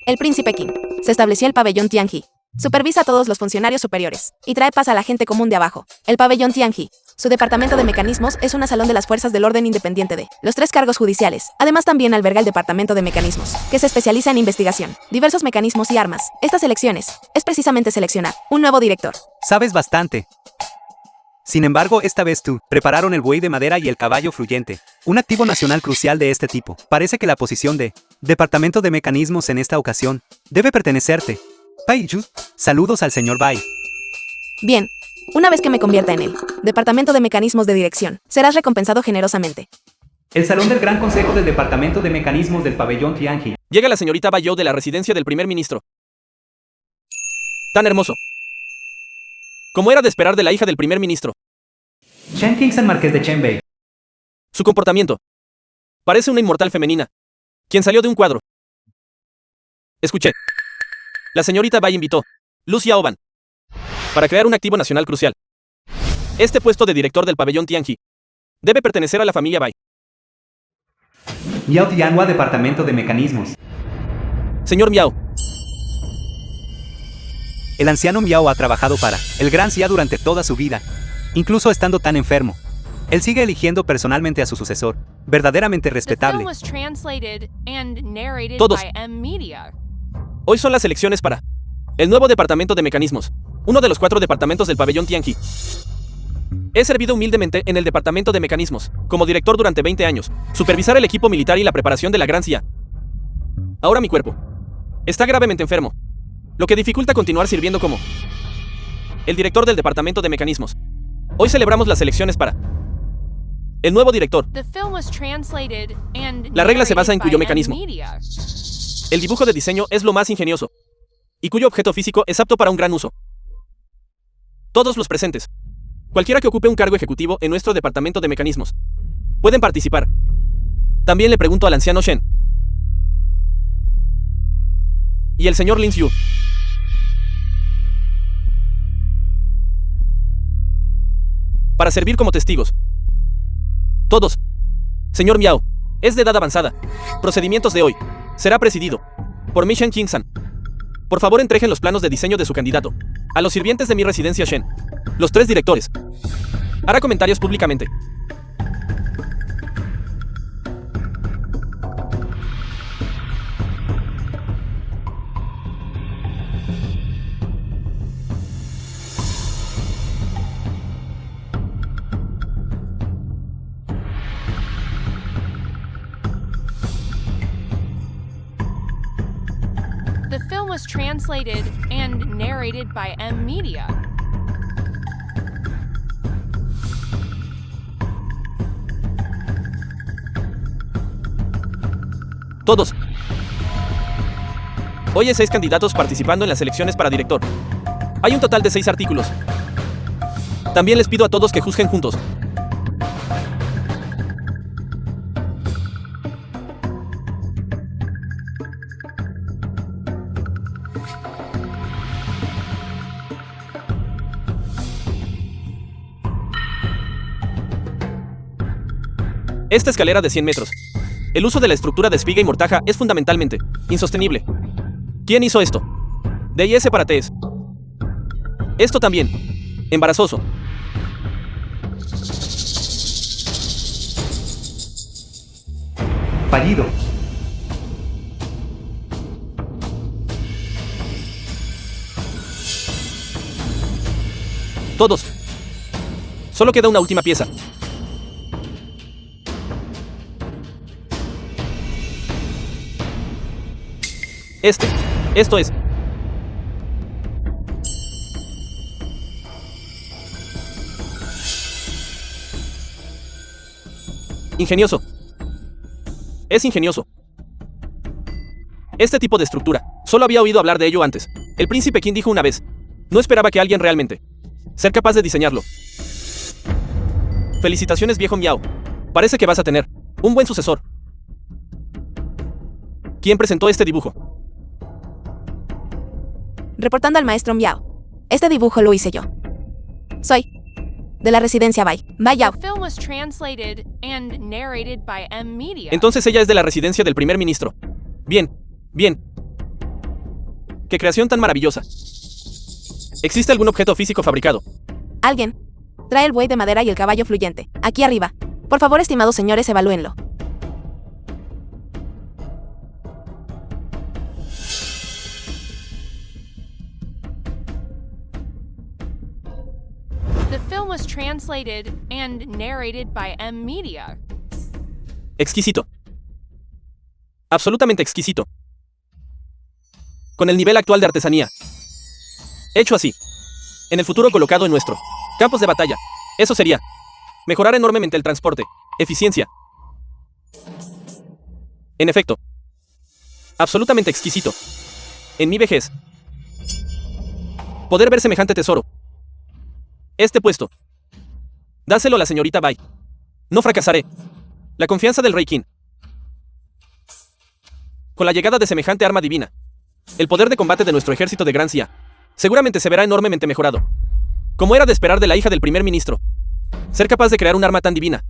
El príncipe Qin. Se estableció el pabellón Tianji. Supervisa a todos los funcionarios superiores y trae paz a la gente común de abajo. El pabellón Tianji. Su departamento de mecanismos es un salón de las fuerzas del orden independiente de los 3 cargos judiciales. Además también alberga el departamento de mecanismos, que se especializa en investigación, diversos mecanismos y armas. Estas elecciones es precisamente seleccionar un nuevo director. Sabes bastante. Sin embargo, esta vez tú prepararon el buey de madera y el caballo fluyente. Un activo nacional crucial de este tipo. Parece que la posición de departamento de mecanismos en esta ocasión debe pertenecerte. Paiju, saludos al señor Bai. Bien. Una vez que me convierta en el departamento de mecanismos de dirección, serás recompensado generosamente. El salón del Gran Consejo del Departamento de Mecanismos del Pabellón Tianji. Llega la señorita Bayo de la residencia del primer ministro. Tan hermoso. Como era de esperar de la hija del primer ministro. Shen Kingston, marqués de Chenbei. Su comportamiento. Parece una inmortal femenina. Quien salió de un cuadro. Escuché. La señorita Bai invitó Lu Xiaoban para crear un activo nacional crucial. Este puesto de director del pabellón Tianqi debe pertenecer a la familia Bai. Miao Tianhua, departamento de mecanismos. Señor Miao, El anciano Miao ha trabajado para el Gran Xia durante toda su vida, incluso estando tan enfermo. Él sigue eligiendo personalmente a su sucesor, verdaderamente The film respetable. was translated and narrated Todos. by M Media. hoy son las elecciones para el nuevo departamento de mecanismos, uno de los 4 departamentos del pabellón Tianqi. He servido humildemente en el departamento de mecanismos, como director durante 20 años, supervisar el equipo militar y la preparación de la Gran Xia. Ahora mi cuerpo está gravemente enfermo, lo que dificulta continuar sirviendo como el director del departamento de mecanismos. Hoy celebramos las elecciones para el nuevo director. The film was translated and La regla se basa en narrated cuyo by mecanismo. M-Media. El dibujo de diseño es lo más ingenioso, y cuyo objeto físico es apto para un gran uso. Todos los presentes, cualquiera que ocupe un cargo ejecutivo en nuestro departamento de mecanismos, pueden participar. También le pregunto al anciano Shen y el señor Lin Xiu. Para servir como testigos. Todos. Señor Miao, es de edad avanzada. Procedimientos de hoy. Será presidido por Mi Shen King-san. Por favor, entrejen los planos de diseño de su candidato a los sirvientes de mi residencia Shen. Los 3 directores. Hará comentarios públicamente. The film was translated and narrated by M Media. Todos. Hoy hay 6 candidatos participando en las elecciones para director. Hay un total de 6 artículos. También les pido a todos que juzguen juntos. Esta escalera de 100 metros. El uso de la estructura de espiga y mortaja es fundamentalmente insostenible. ¿Quién hizo esto? DIS para TES. Esto también. Embarazoso. Fallido. Todos. Solo queda una última pieza. Esto es. Ingenioso. Es ingenioso. Este tipo de estructura, solo había oído hablar de ello antes. El príncipe Qin dijo una vez, no esperaba que alguien realmente ser capaz de diseñarlo. Felicitaciones, viejo Miao. Parece que vas a tener un buen sucesor. ¿Quién presentó este dibujo? Reportando al maestro Miao. Este dibujo lo hice yo. Soy de la residencia Bai. Bai Yao. The film was translated and narrated by M Media. Entonces ella es de la residencia del primer ministro. Bien, bien. ¡Qué creación tan maravillosa! ¿Existe algún objeto físico fabricado? Alguien. Trae el buey de madera y el caballo fluyente. Aquí arriba. Por favor, estimados señores, evalúenlo. The film was translated and narrated by M Media. Exquisito. Absolutamente exquisito. Con el nivel actual de artesanía. Hecho así. En el futuro colocado en nuestro campos de batalla. Eso sería mejorar enormemente el transporte, eficiencia. En efecto. Absolutamente exquisito. En mi vejez. Poder ver semejante tesoro. este puesto. Dáselo a la señorita Bai. No fracasaré. La confianza del Rey Qin. Con la llegada de semejante arma divina, el poder de combate de nuestro ejército de Gran Xia seguramente se verá enormemente mejorado. Como era de esperar de la hija del primer ministro, ser capaz de crear un arma tan divina.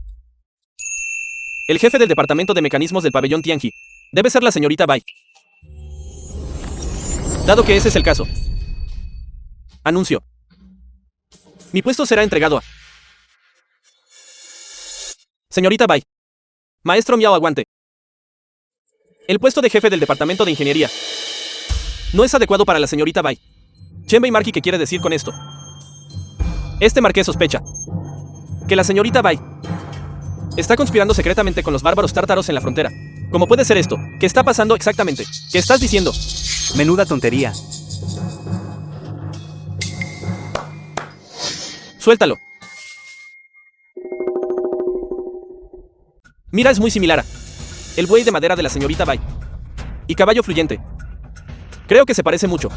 El jefe del departamento de mecanismos del pabellón Tianqi debe ser la señorita Bai. Dado que ese es el caso, anuncio. Mi puesto será entregado a señorita Bai. Maestro Miao Aguante. El puesto de jefe del departamento de ingeniería no es adecuado para la señorita Bai. Chenbei Marqui, ¿qué quiere decir con esto? Este marqués sospecha que la señorita Bai está conspirando secretamente con los bárbaros tártaros en la frontera. ¿Cómo puede ser esto? ¿Qué está pasando exactamente? ¿Qué estás diciendo? Menuda tontería. Suéltalo. Mira, es muy similar a el buey de madera de la señorita Bai y caballo fluyente. Creo que se parece mucho.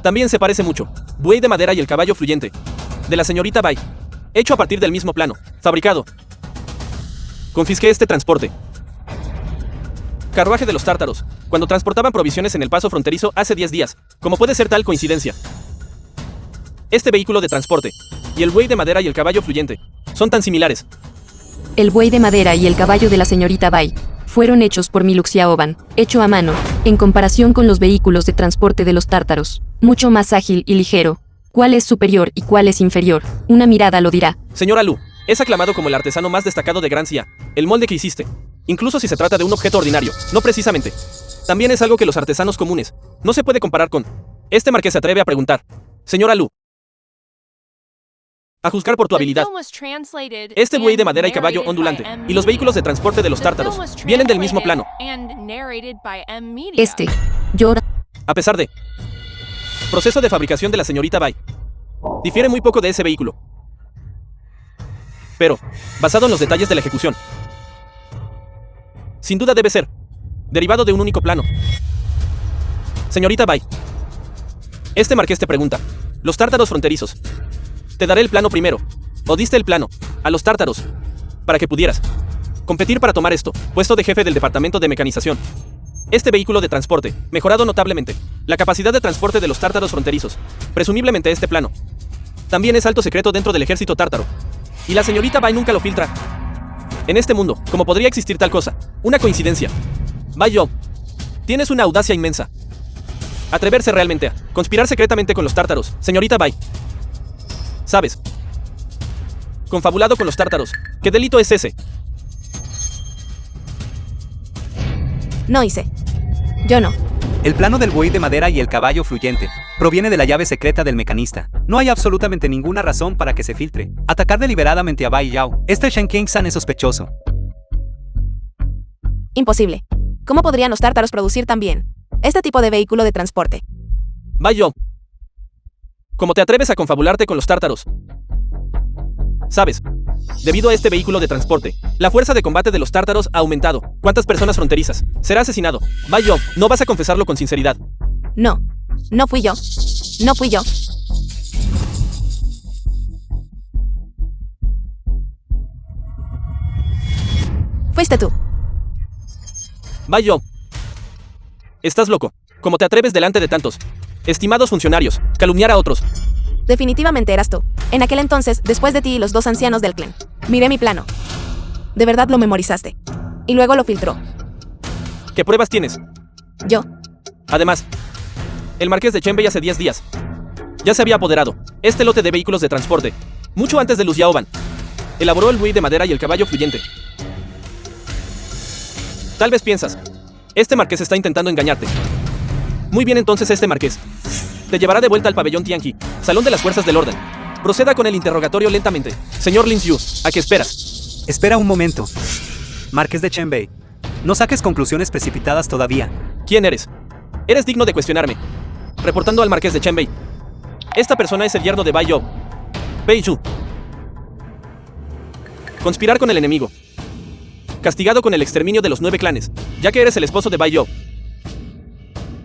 También se parece mucho buey de madera y el caballo fluyente de la señorita Bai, hecho a partir del mismo plano, fabricado. Confisqué este transporte. Carruaje de los tártaros, cuando transportaban provisiones en el paso fronterizo hace 10 días. ¿Cómo puede ser tal coincidencia? Este vehículo de transporte y el buey de madera y el caballo fluyente son tan similares. El buey de madera y el caballo de la señorita Bai fueron hechos por Miluk Xiaoban, hecho a mano, en comparación con los vehículos de transporte de los tártaros, mucho más ágil y ligero. ¿Cuál es superior y cuál es inferior? Una mirada lo dirá. Señora Lu, es aclamado como el artesano más destacado de Gran Xia. El molde que hiciste, incluso si se trata de un objeto ordinario, no precisamente, también es algo que los artesanos comunes no se puede comparar con. Este marqués se atreve a preguntar. Señora Lu, a juzgar por tu habilidad, este buey de madera y caballo ondulante y los vehículos de transporte de los tártaros vienen del mismo plano. Yo. A pesar de proceso de fabricación de la señorita Bai, difiere muy poco de ese vehículo. Pero, basado en los detalles de la ejecución, sin duda debe ser derivado de un único plano. Señorita Bai, este marqués te pregunta, los tártaros fronterizos. Te daré el plano primero, o diste el plano a los tártaros, para que pudieras competir para tomar esto, puesto de jefe del departamento de mecanización. Este vehículo de transporte, mejorado notablemente, la capacidad de transporte de los tártaros fronterizos, presumiblemente este plano, también es alto secreto dentro del ejército tártaro. Y la señorita Bai nunca lo filtra. En este mundo, ¿cómo podría existir tal cosa? Una coincidencia. Bai Yo, tienes una audacia inmensa. Atreverse realmente a conspirar secretamente con los tártaros, señorita Bai. ¿Sabes? Confabulado con los tártaros. ¿Qué delito es ese? No hice. Yo no. El plano del buey de madera y el caballo fluyente proviene de la llave secreta del mecanista. No hay absolutamente ninguna razón para que se filtre. Atacar deliberadamente a Bai Yao. Este Shen King-san es sospechoso. Imposible. ¿Cómo podrían los tártaros producir también este tipo de vehículo de transporte? Bai Yo, ¿cómo te atreves a confabularte con los tártaros? ¿Sabes? Debido a este vehículo de transporte, la fuerza de combate de los tártaros ha aumentado. ¿Cuántas personas fronterizas? Será asesinado. Bai Yo, ¿no vas a confesarlo con sinceridad? No. No fui yo. No fui yo. Fuiste tú. Bai Yo, estás loco. ¿Cómo te atreves delante de tantos estimados funcionarios calumniar a otros? Definitivamente eras tú. En aquel entonces, después de ti y los dos ancianos del clan. Miré mi plano. De verdad lo memorizaste. Y luego lo filtró. ¿Qué pruebas tienes? Yo. Además, el marqués de Chenbei hace 10 días ya se había apoderado este lote de vehículos de transporte, mucho antes de Lu Xiaoban. Elaboró el buey de madera y el caballo fluyente. Tal vez piensas, este marqués está intentando engañarte. Muy bien, entonces este marqués te llevará de vuelta al pabellón Tianqi, salón de las fuerzas del orden. Proceda con el interrogatorio lentamente. Señor Lin Xiu, ¿a qué esperas? Espera un momento. Marqués de Chenbei, no saques conclusiones precipitadas todavía. ¿Quién eres? Eres digno de cuestionarme. Reportando al marqués de Chenbei. Esta persona es el yerno de Bai Yo, Pei Zhu. Conspirar con el enemigo. Castigado con el exterminio de los 9 clanes, ya que eres el esposo de Bai Yo.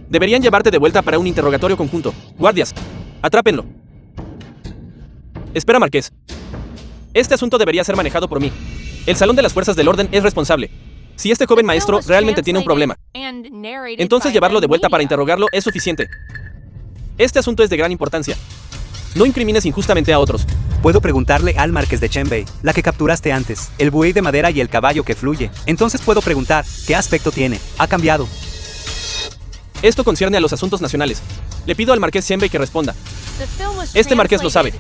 Deberían llevarte de vuelta para un interrogatorio conjunto. Guardias, atrápenlo. Espera, Marqués. Este asunto debería ser manejado por mí. El Salón de las Fuerzas del Orden es responsable. Si este joven maestro realmente tiene un problema, entonces llevarlo de vuelta para interrogarlo es suficiente. Este asunto es de gran importancia. No incrimines injustamente a otros. Puedo preguntarle al Marqués de Chenbei, la que capturaste antes, el buey de madera y el caballo que fluye. Entonces puedo preguntar, ¿qué aspecto tiene? ¿Ha cambiado? Esto concierne a los asuntos nacionales. Le pido al Marqués Chenbei que responda. Este marqués lo sabe,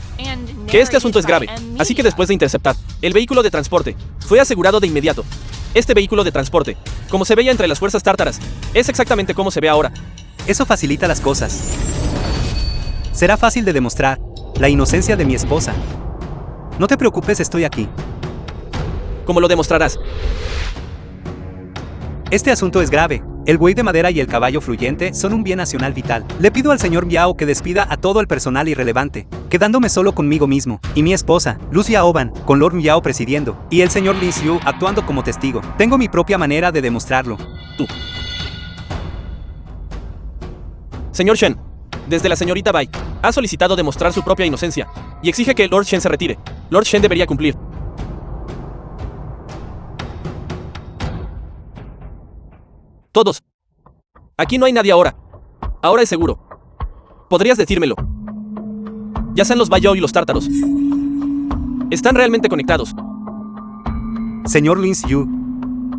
Que este asunto es grave, así que después de interceptar el vehículo de transporte, fue asegurado de inmediato. Este vehículo de transporte, como se veía entre las fuerzas tártaras, es exactamente como se ve ahora. Eso facilita las cosas. Será fácil de demostrar la inocencia de mi esposa. No te preocupes, estoy aquí. ¿Cómo lo demostrarás? Este asunto es grave. El buey de madera y el caballo fluyente son un bien nacional vital. Le pido al señor Miao que despida a todo el personal irrelevante, quedándome solo conmigo mismo, y mi esposa, Lucia Oban, con Lord Miao presidiendo, y el señor Lin Xiu actuando como testigo. Tengo mi propia manera de demostrarlo. Tú. Señor Shen, desde la señorita Bai, ha solicitado demostrar su propia inocencia, y exige que Lord Shen se retire. Lord Shen debería cumplir. Todos. Aquí no hay nadie ahora. Ahora es seguro. ¿Podrías decírmelo? Ya sean los Baiyao y los tártaros. Están realmente conectados. Señor Lin Xiu,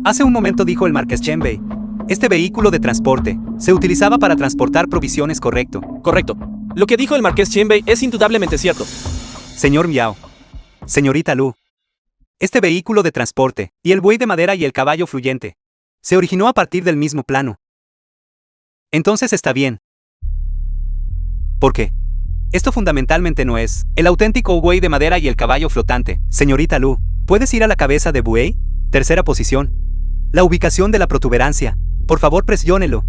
hace un momento dijo el Marqués Chenbei. Este vehículo de transporte se utilizaba para transportar provisiones, ¿correcto? Correcto. Lo que dijo el Marqués Chenbei es indudablemente cierto. Señor Miao. Señorita Lu. Este vehículo de transporte, y el buey de madera y el caballo fluyente, se originó a partir del mismo plano. Entonces está bien. ¿Por qué? Esto fundamentalmente no es el auténtico buey de madera y el caballo flotante. Señorita Lu, ¿puedes ir a la cabeza de buey? Tercera posición. La ubicación de la protuberancia. Por favor, presiónelo.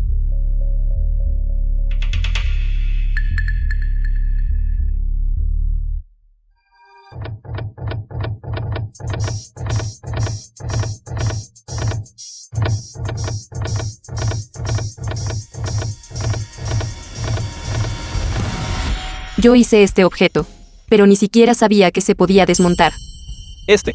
Yo hice este objeto, pero ni siquiera sabía que se podía desmontar. Este.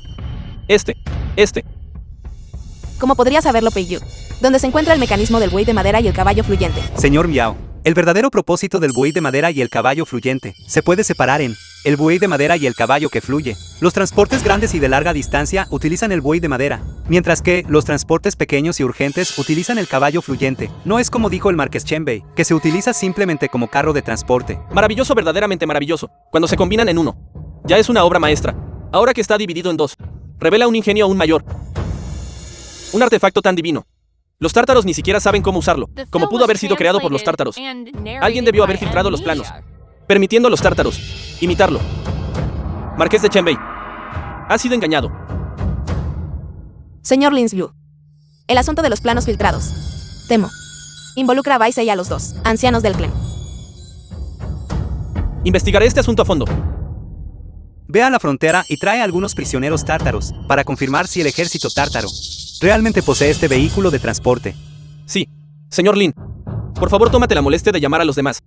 ¿Cómo podría saberlo, Pei Yu? Donde se encuentra el mecanismo del buey de madera y el caballo fluyente. Señor Miao, el verdadero propósito del buey de madera y el caballo fluyente se puede separar en el buey de madera y el caballo que fluye. Los transportes grandes y de larga distancia utilizan el buey de madera, mientras que los transportes pequeños y urgentes utilizan el caballo fluyente. No es como dijo el Marqués Chenbei, que se utiliza simplemente como carro de transporte. Maravilloso, verdaderamente maravilloso. Cuando se combinan en uno. Ya es una obra maestra. Ahora que está dividido en dos, revela un ingenio aún mayor. Un artefacto tan divino. Los tártaros ni siquiera saben cómo usarlo, como pudo haber sido creado por los tártaros. Alguien debió haber filtrado los planos, permitiendo a los tártaros imitarlo. Marqués de Chenbei, ha sido engañado. Señor Lin Xiu, el asunto de los planos filtrados. Temo. Involucra a Baisei y a los dos, ancianos del clan. Investigaré este asunto a fondo. Ve a la frontera y trae a algunos prisioneros tártaros, para confirmar si el ejército tártaro realmente posee este vehículo de transporte. Sí, señor Lin. Por favor, tómate la molestia de llamar a los demás.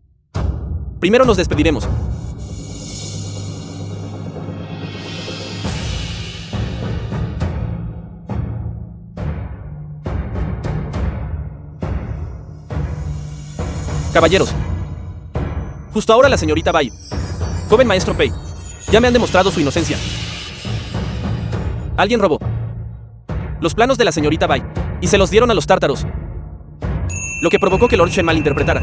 Primero nos despediremos. Caballeros. Justo ahora la señorita Bai, joven maestro Pei, ya me han demostrado su inocencia. Alguien robó los planos de la señorita Bai y se los dieron a los tártaros, lo que provocó que Lord Shen malinterpretara.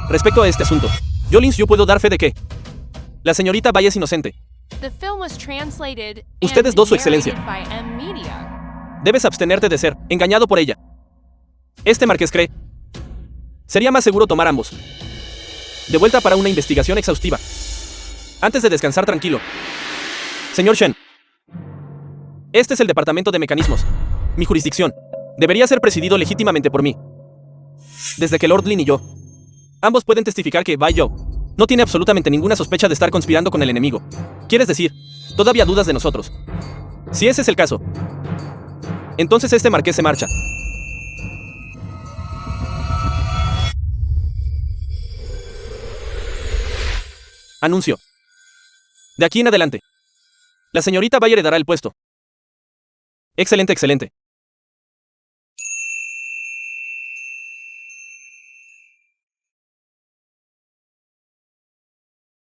Respecto a este asunto, yo Lin Xiu puedo dar fe de que la señorita Bai es inocente. Ustedes dos, su excelencia. Debes abstenerte de ser engañado por ella. Este marqués cree. Sería más seguro tomar ambos de vuelta para una investigación exhaustiva, antes de descansar tranquilo. Señor Shen, este es el departamento de mecanismos. Mi jurisdicción debería ser presidido legítimamente por mí. Desde que Lord Lin y yo, ambos pueden testificar que Bai Yao no tiene absolutamente ninguna sospecha de estar conspirando con el enemigo. ¿Quieres decir, todavía dudas de nosotros? Si ese es el caso, entonces este marqués se marcha. Anuncio. De aquí en adelante, la señorita Bai heredará el puesto. Excelente, excelente.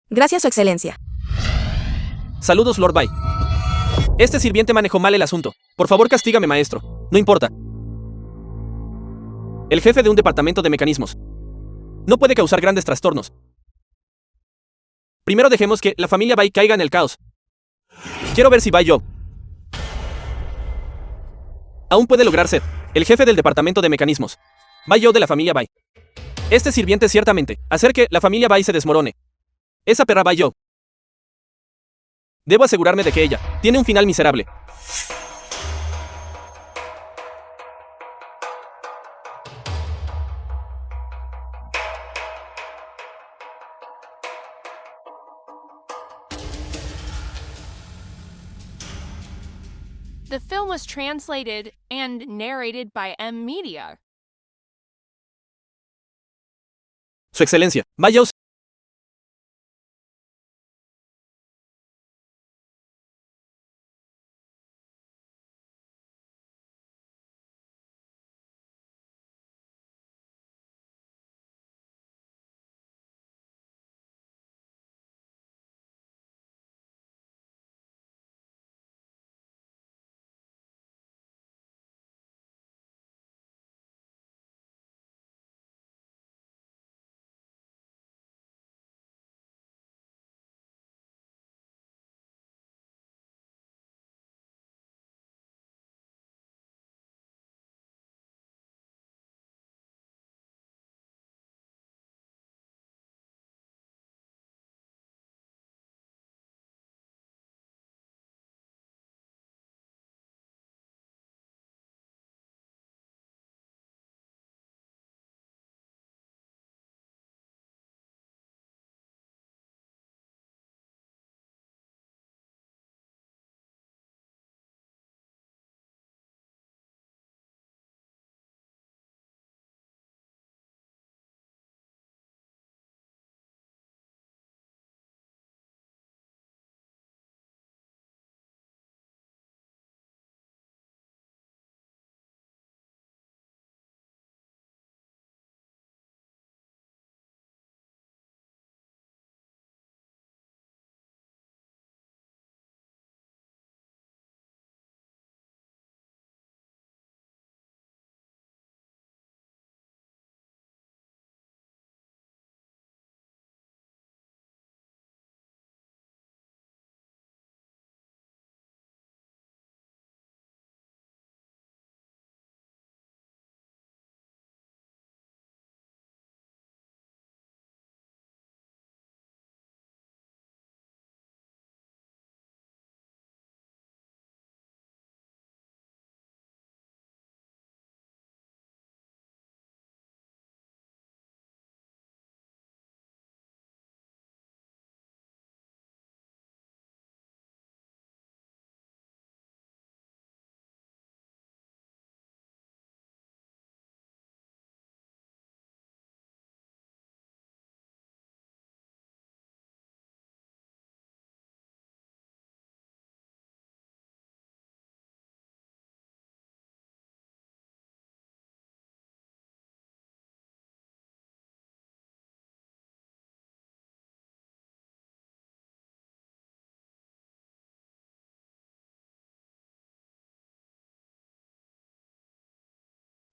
Gracias, Su Excelencia. Saludos, Lord Bai. Este sirviente manejó mal el asunto. Por favor, castígame, maestro. No importa. El jefe de un departamento de mecanismos no puede causar grandes trastornos. Primero dejemos que la familia Bai caiga en el caos. Quiero ver si Bai Yo aún puede lograr ser el jefe del departamento de mecanismos. Bai Yo de la familia Bai. Este sirviente ciertamente hacer que la familia Bai se desmorone. Esa perra Bai Yo. Debo asegurarme de que ella tiene un final miserable. The film was translated and narrated by M Media. Su excelencia, Bai Yo.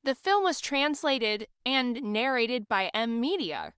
The film was translated and narrated by M Media.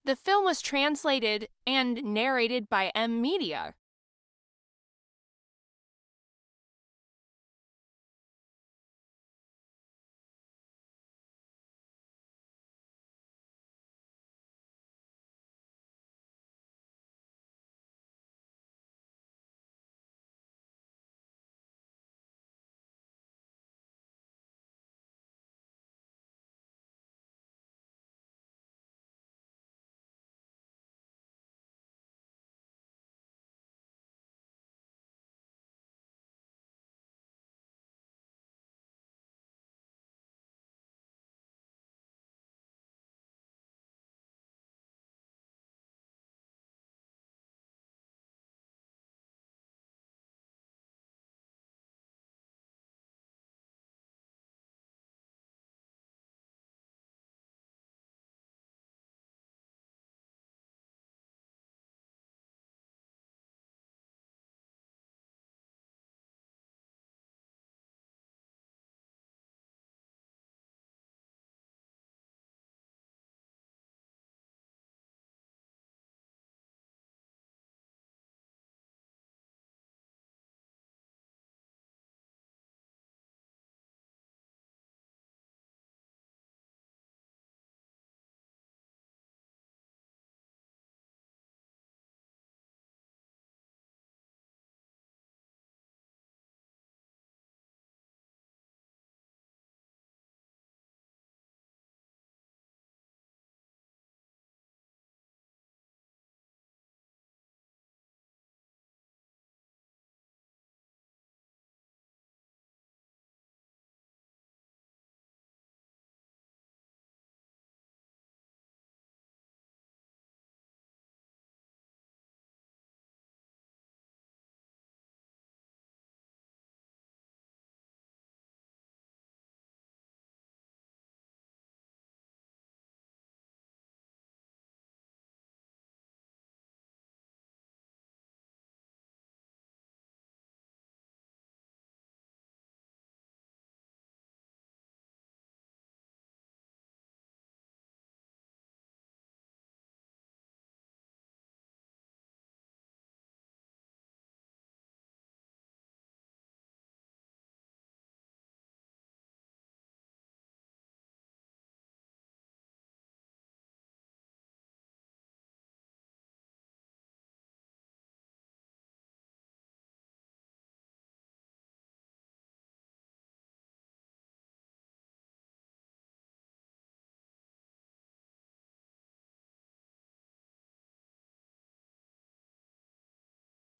The film was translated and narrated by M Media.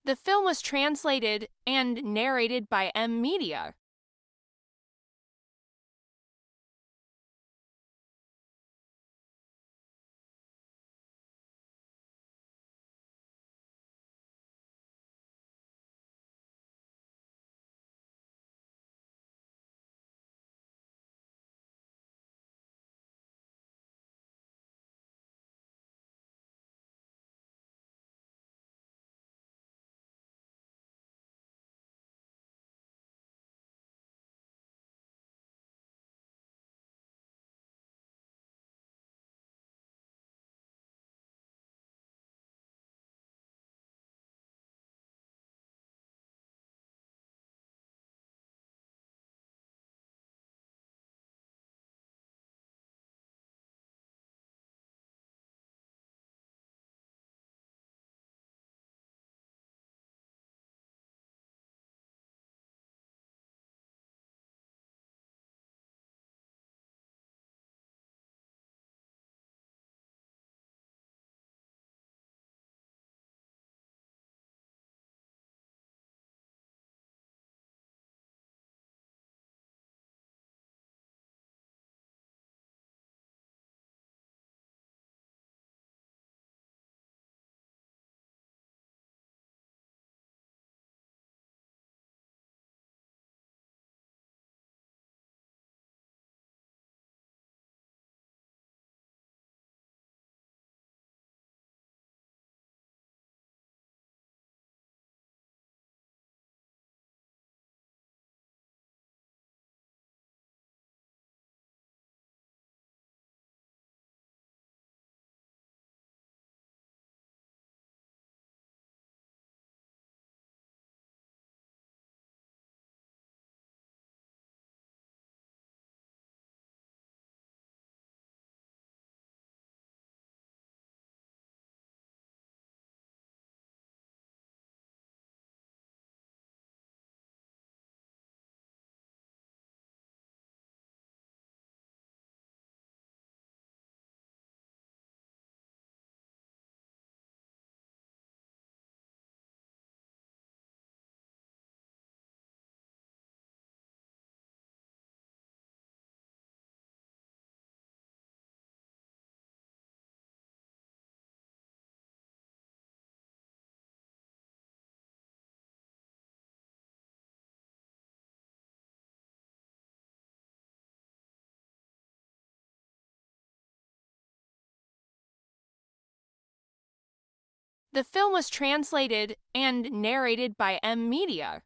The film was translated and narrated by M Media. The film was translated and narrated by M Media.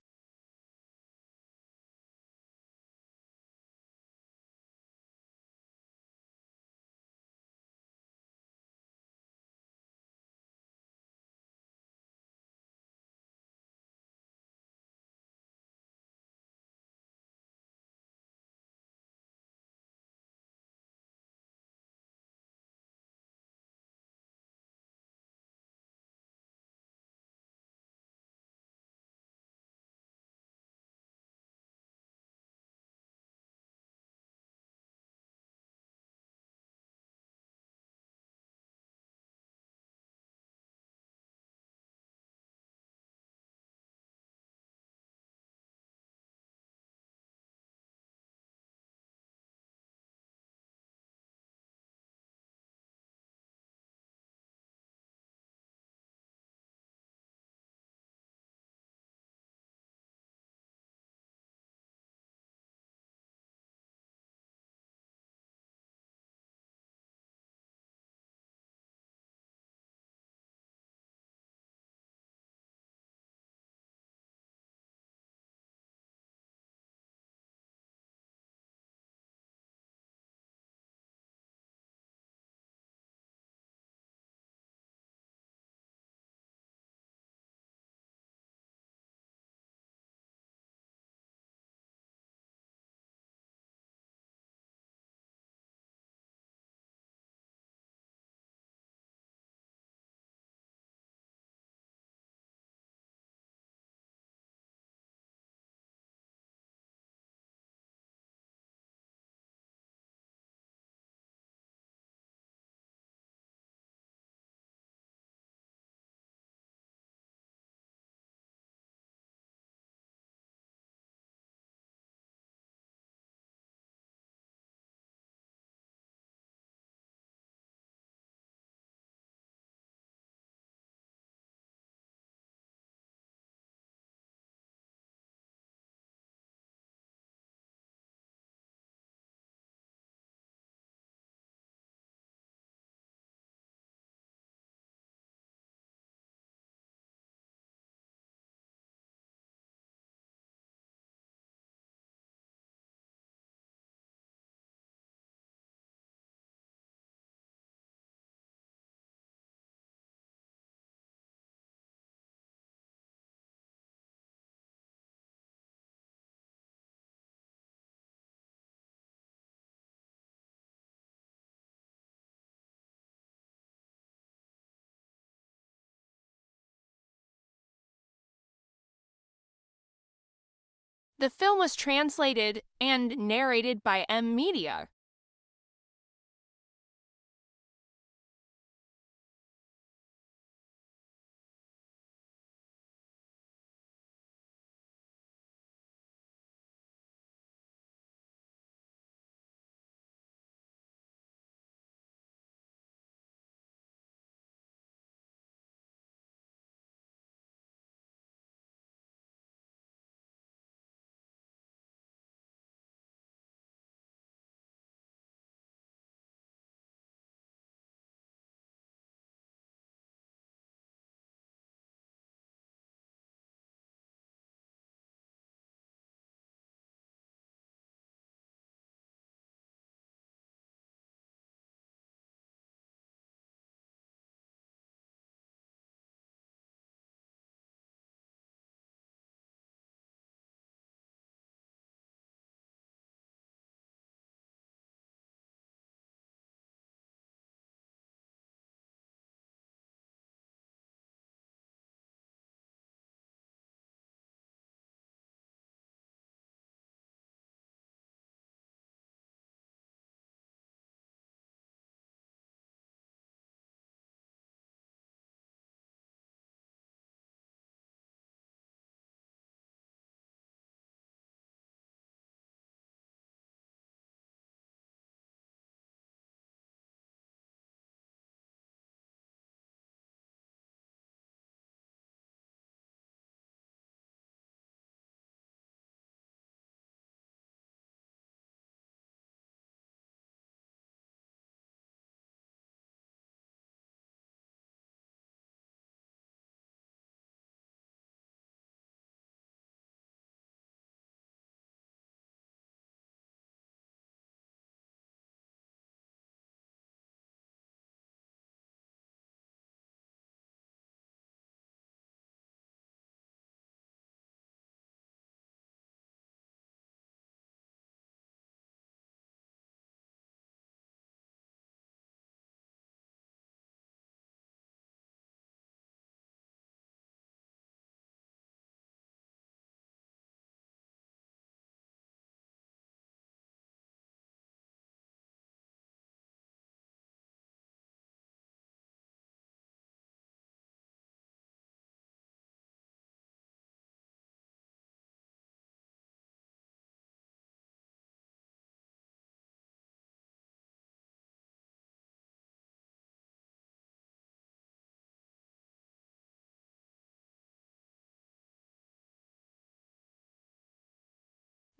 The film was translated and narrated by M Media.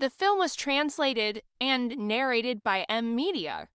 The film was translated and narrated by M Media.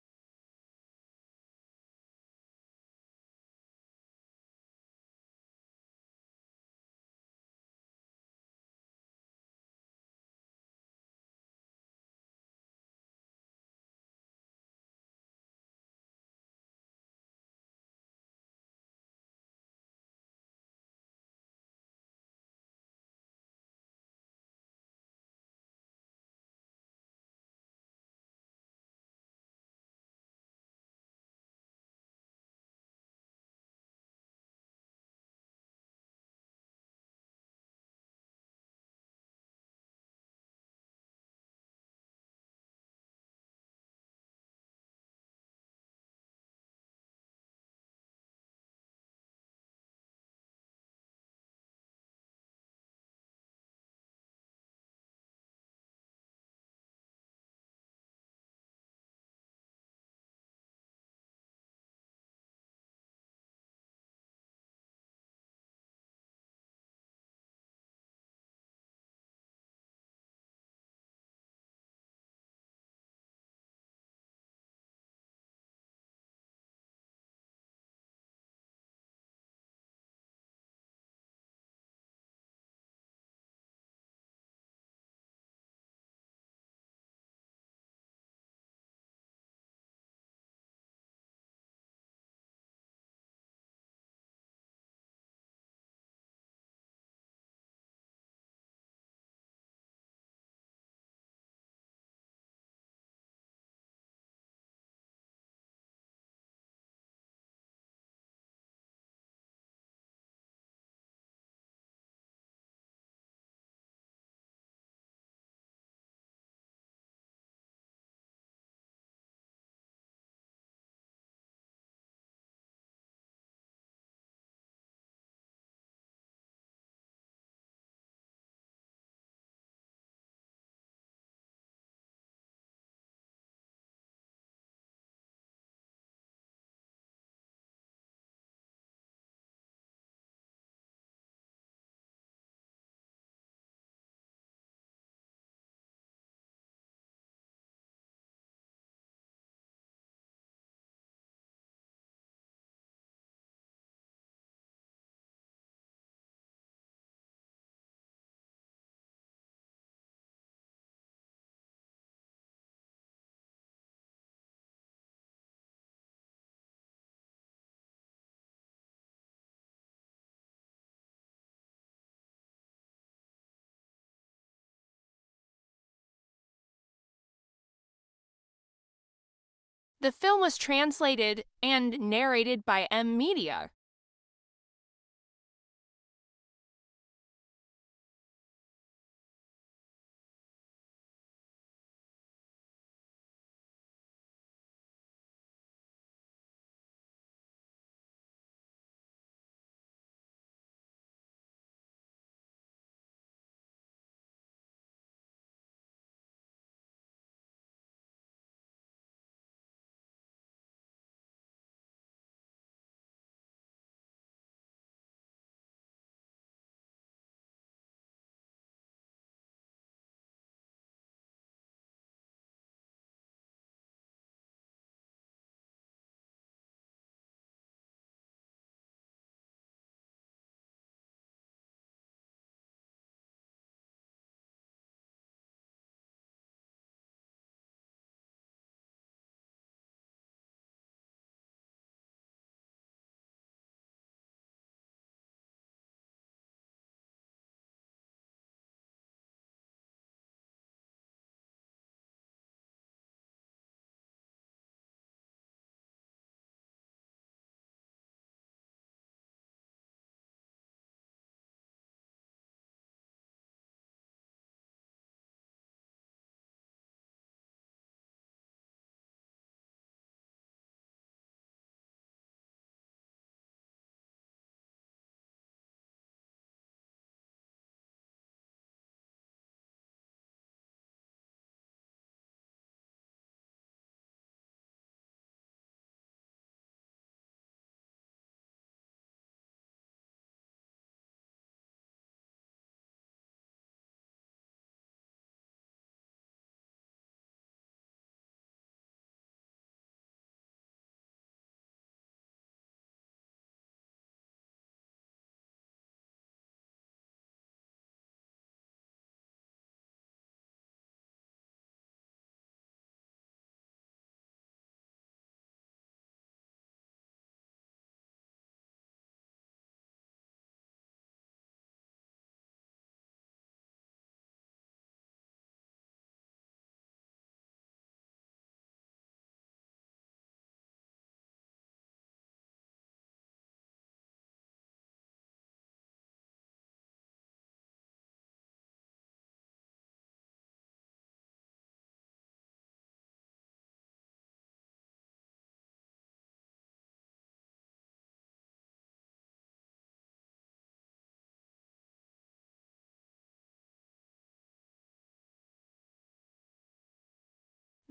The film was translated and narrated by M Media.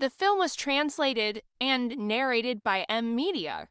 The film was translated and narrated by M Media.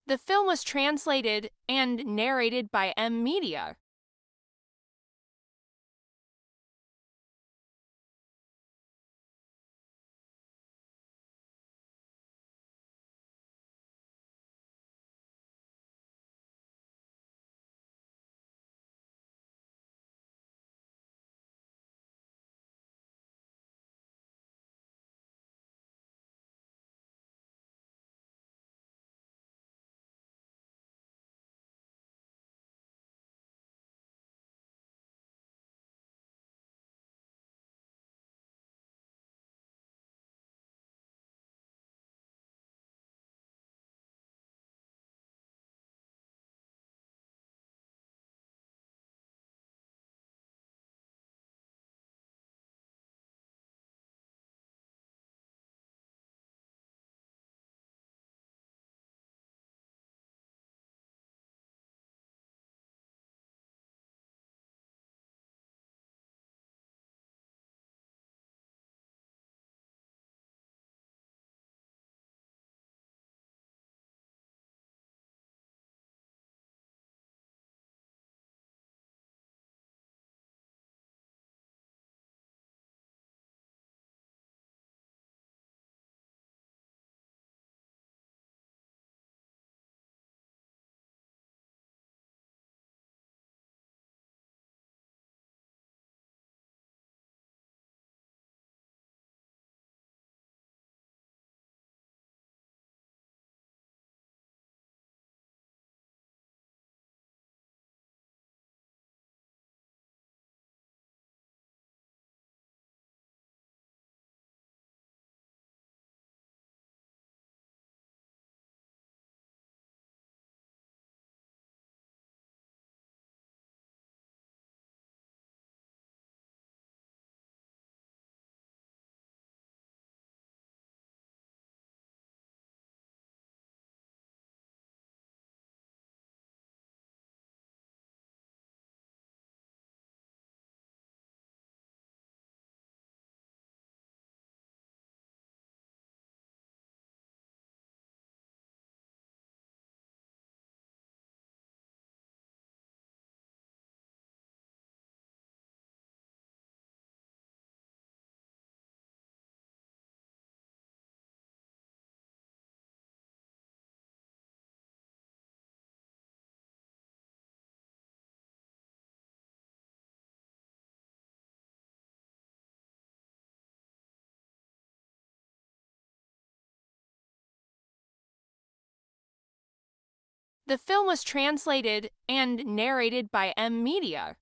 The film was translated and narrated by M Media. The film was translated and narrated by M Media.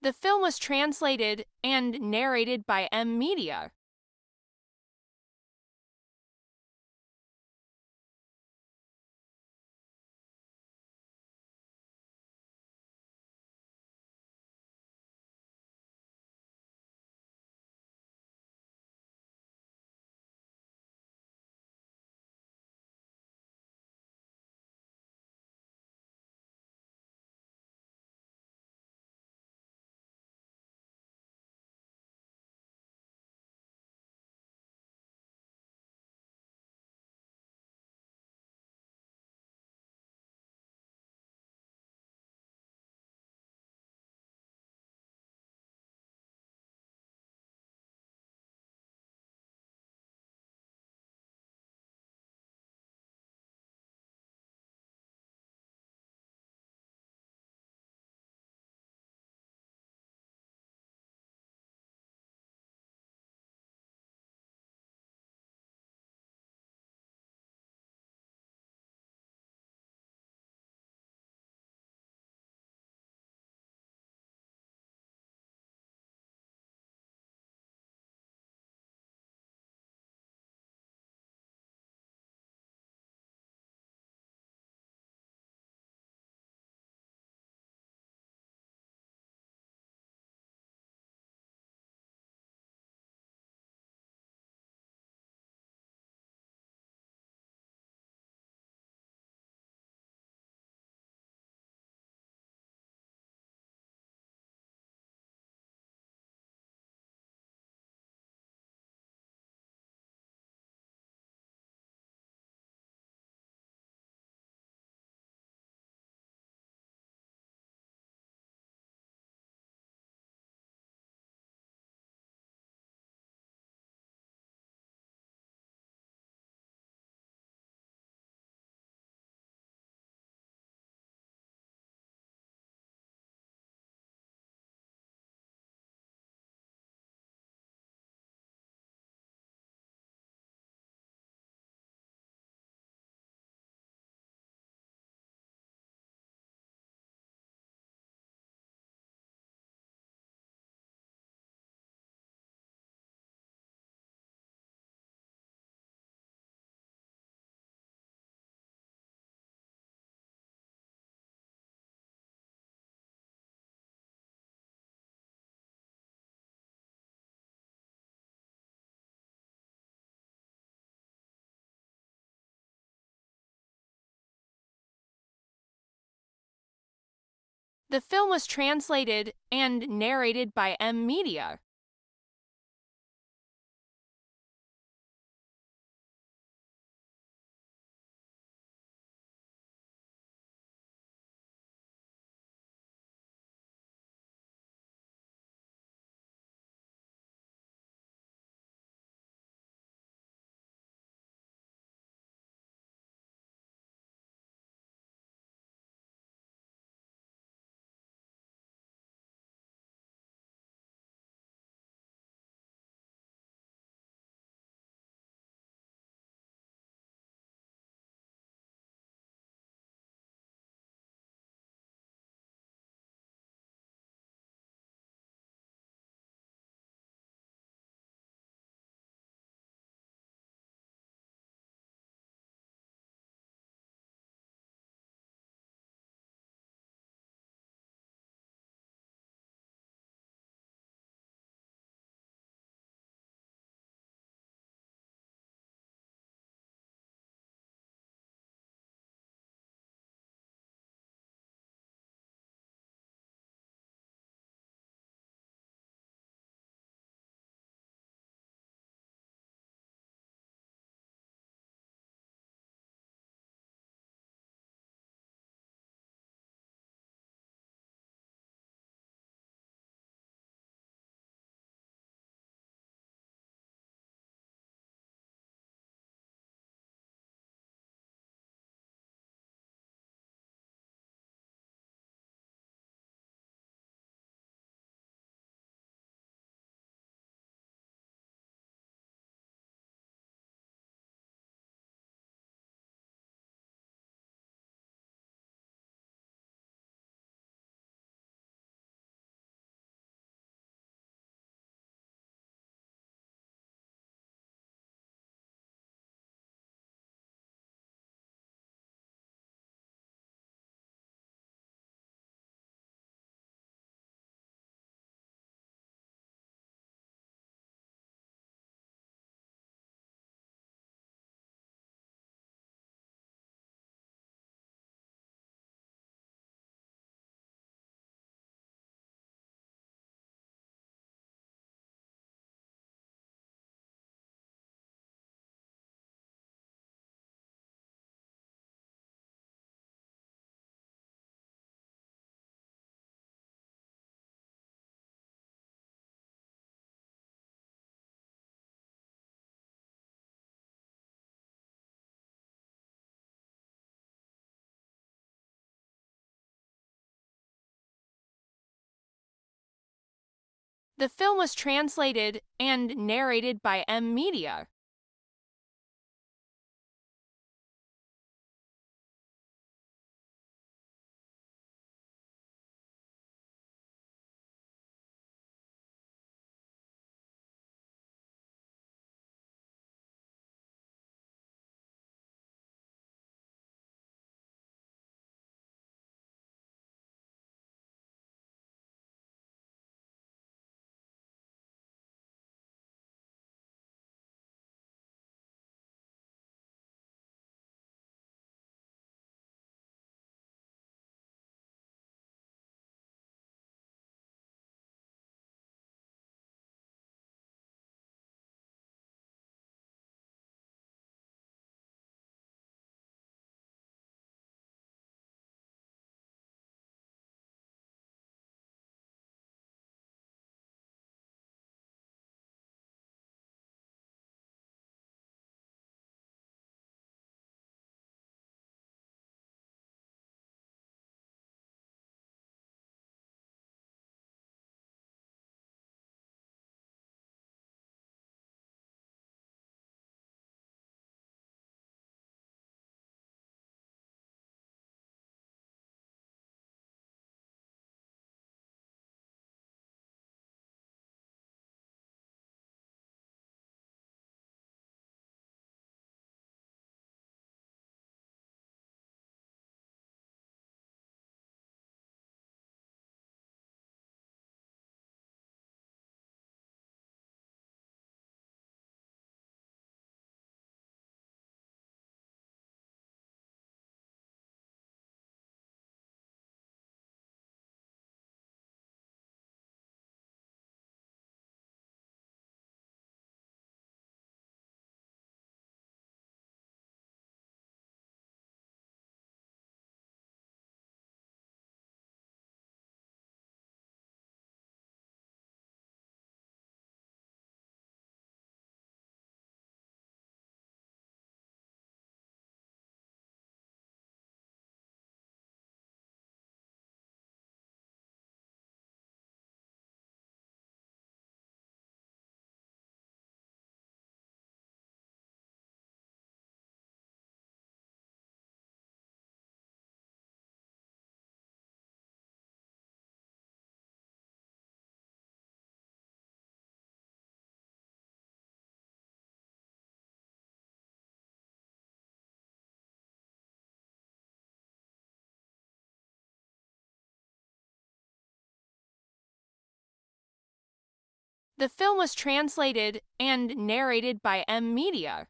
The film was translated and narrated by M Media. The film was translated and narrated by M Media. The film was translated and narrated by M Media. The film was translated and narrated by M Media.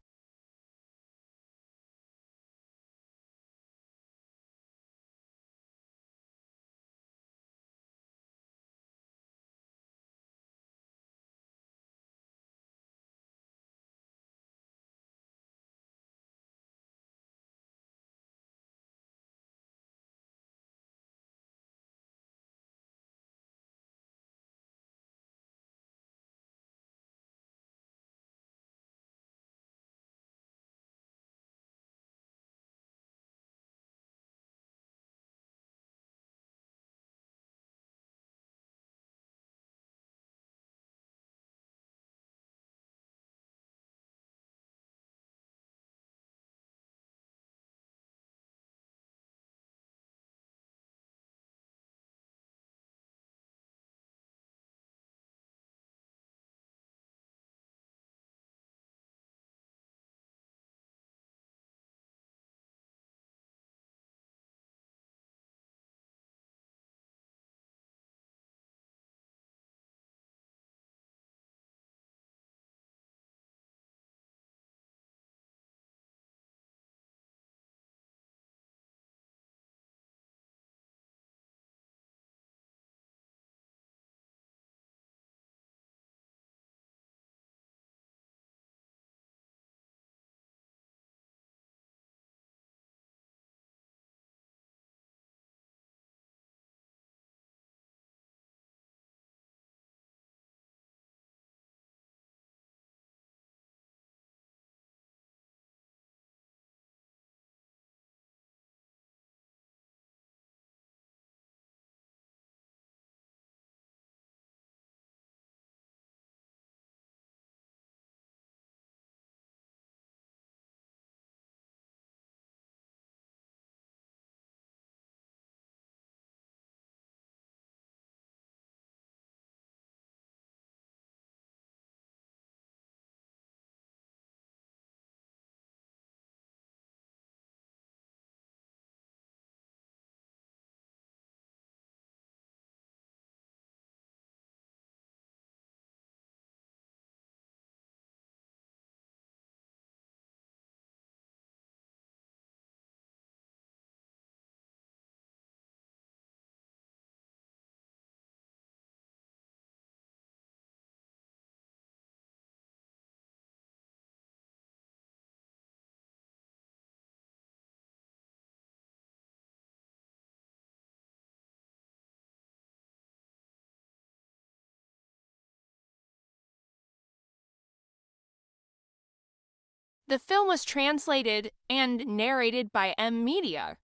The film was translated and narrated by M Media.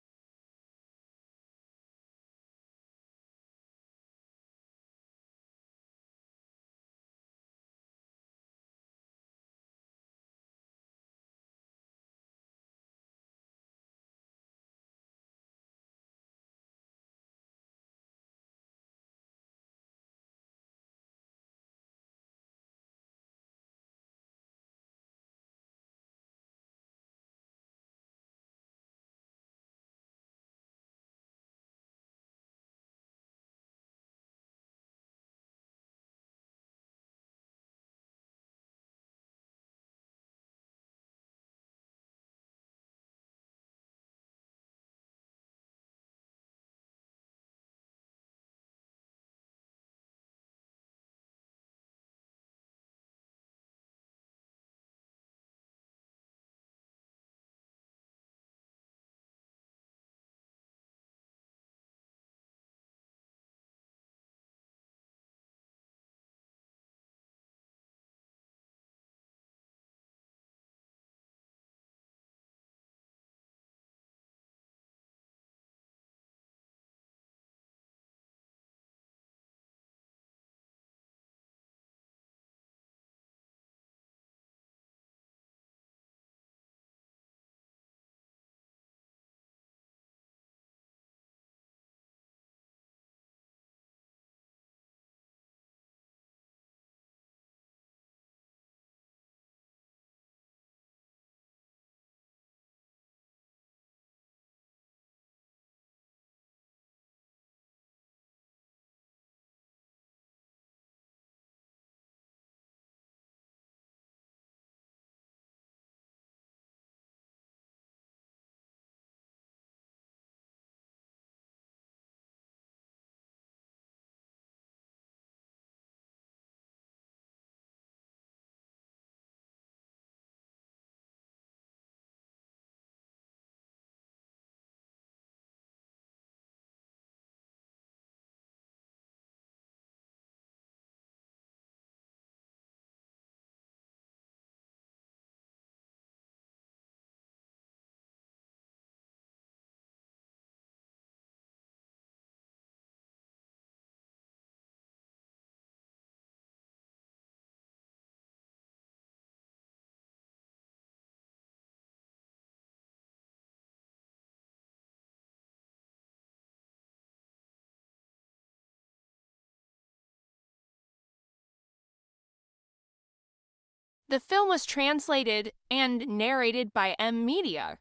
The film was translated and narrated by M Media.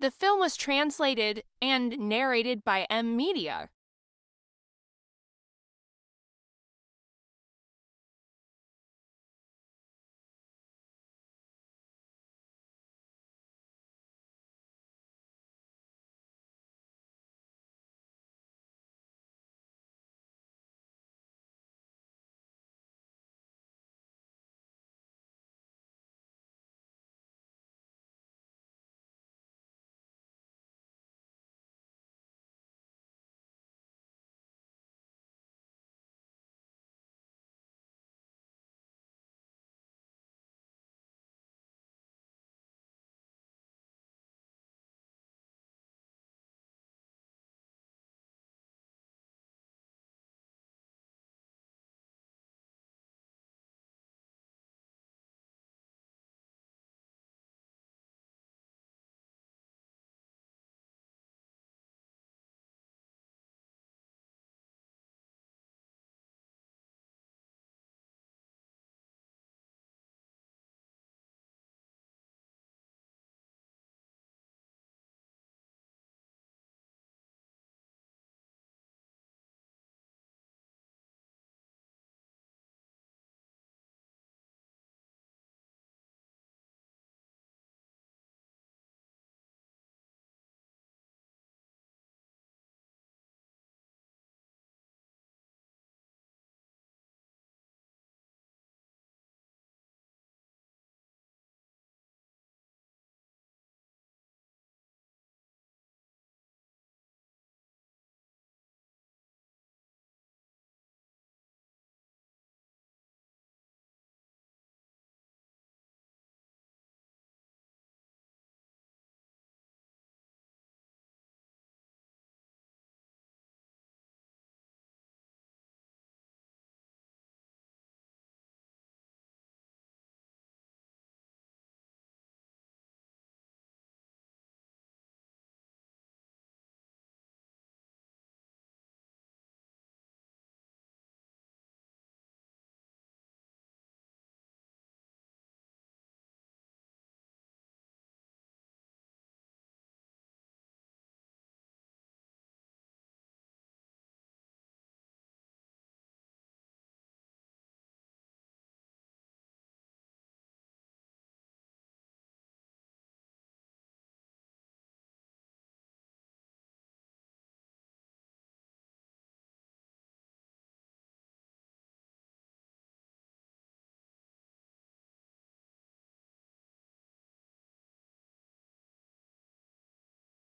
The film was translated and narrated by M Media.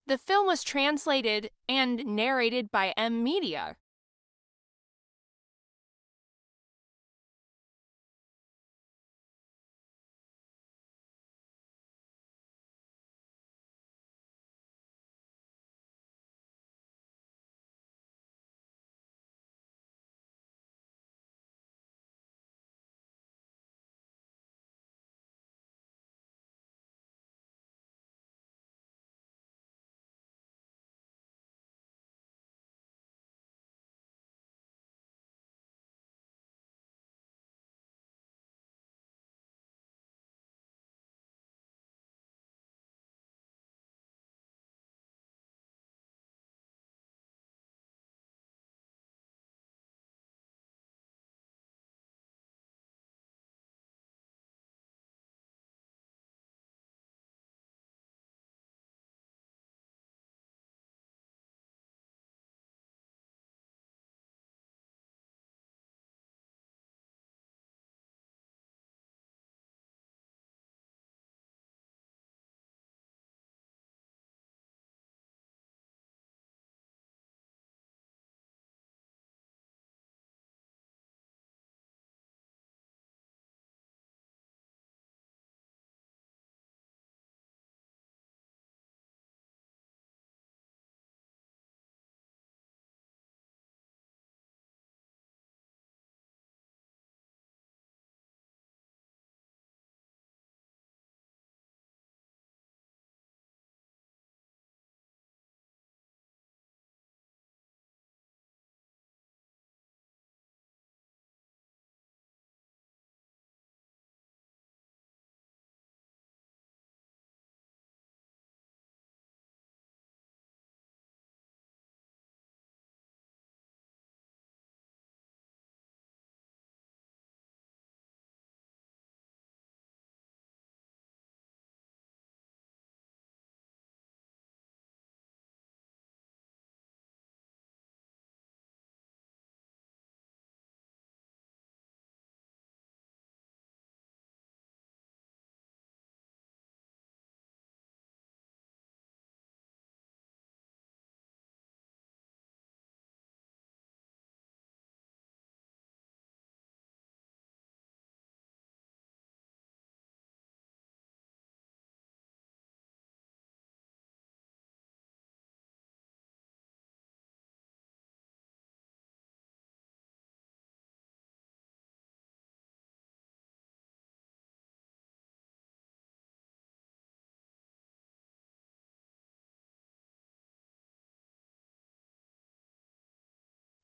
The film was translated and narrated by M Media.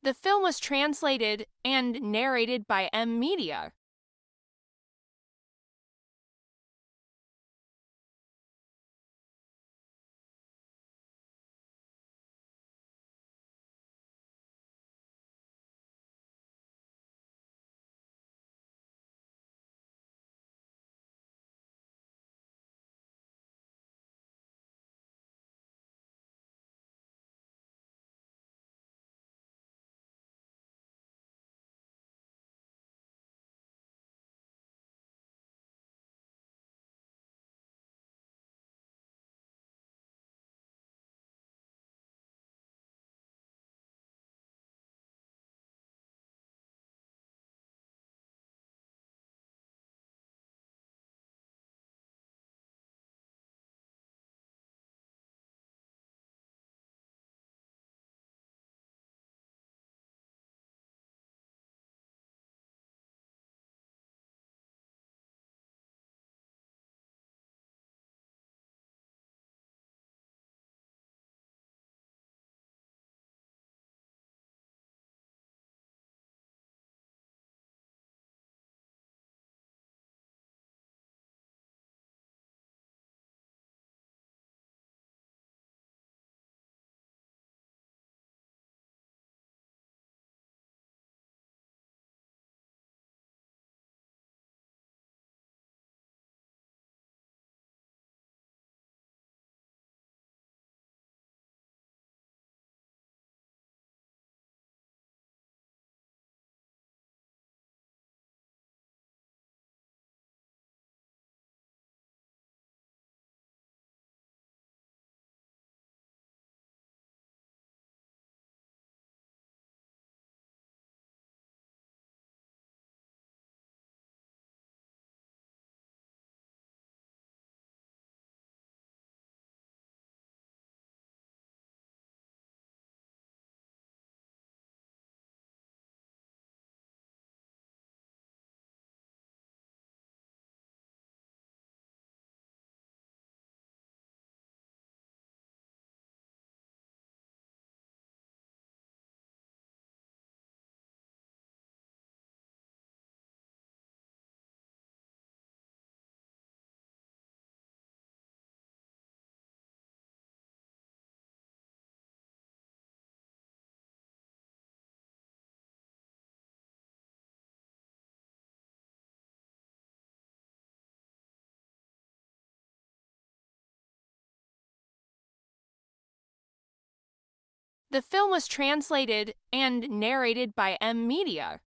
The film was translated and narrated by M Media. The film was translated and narrated by M Media.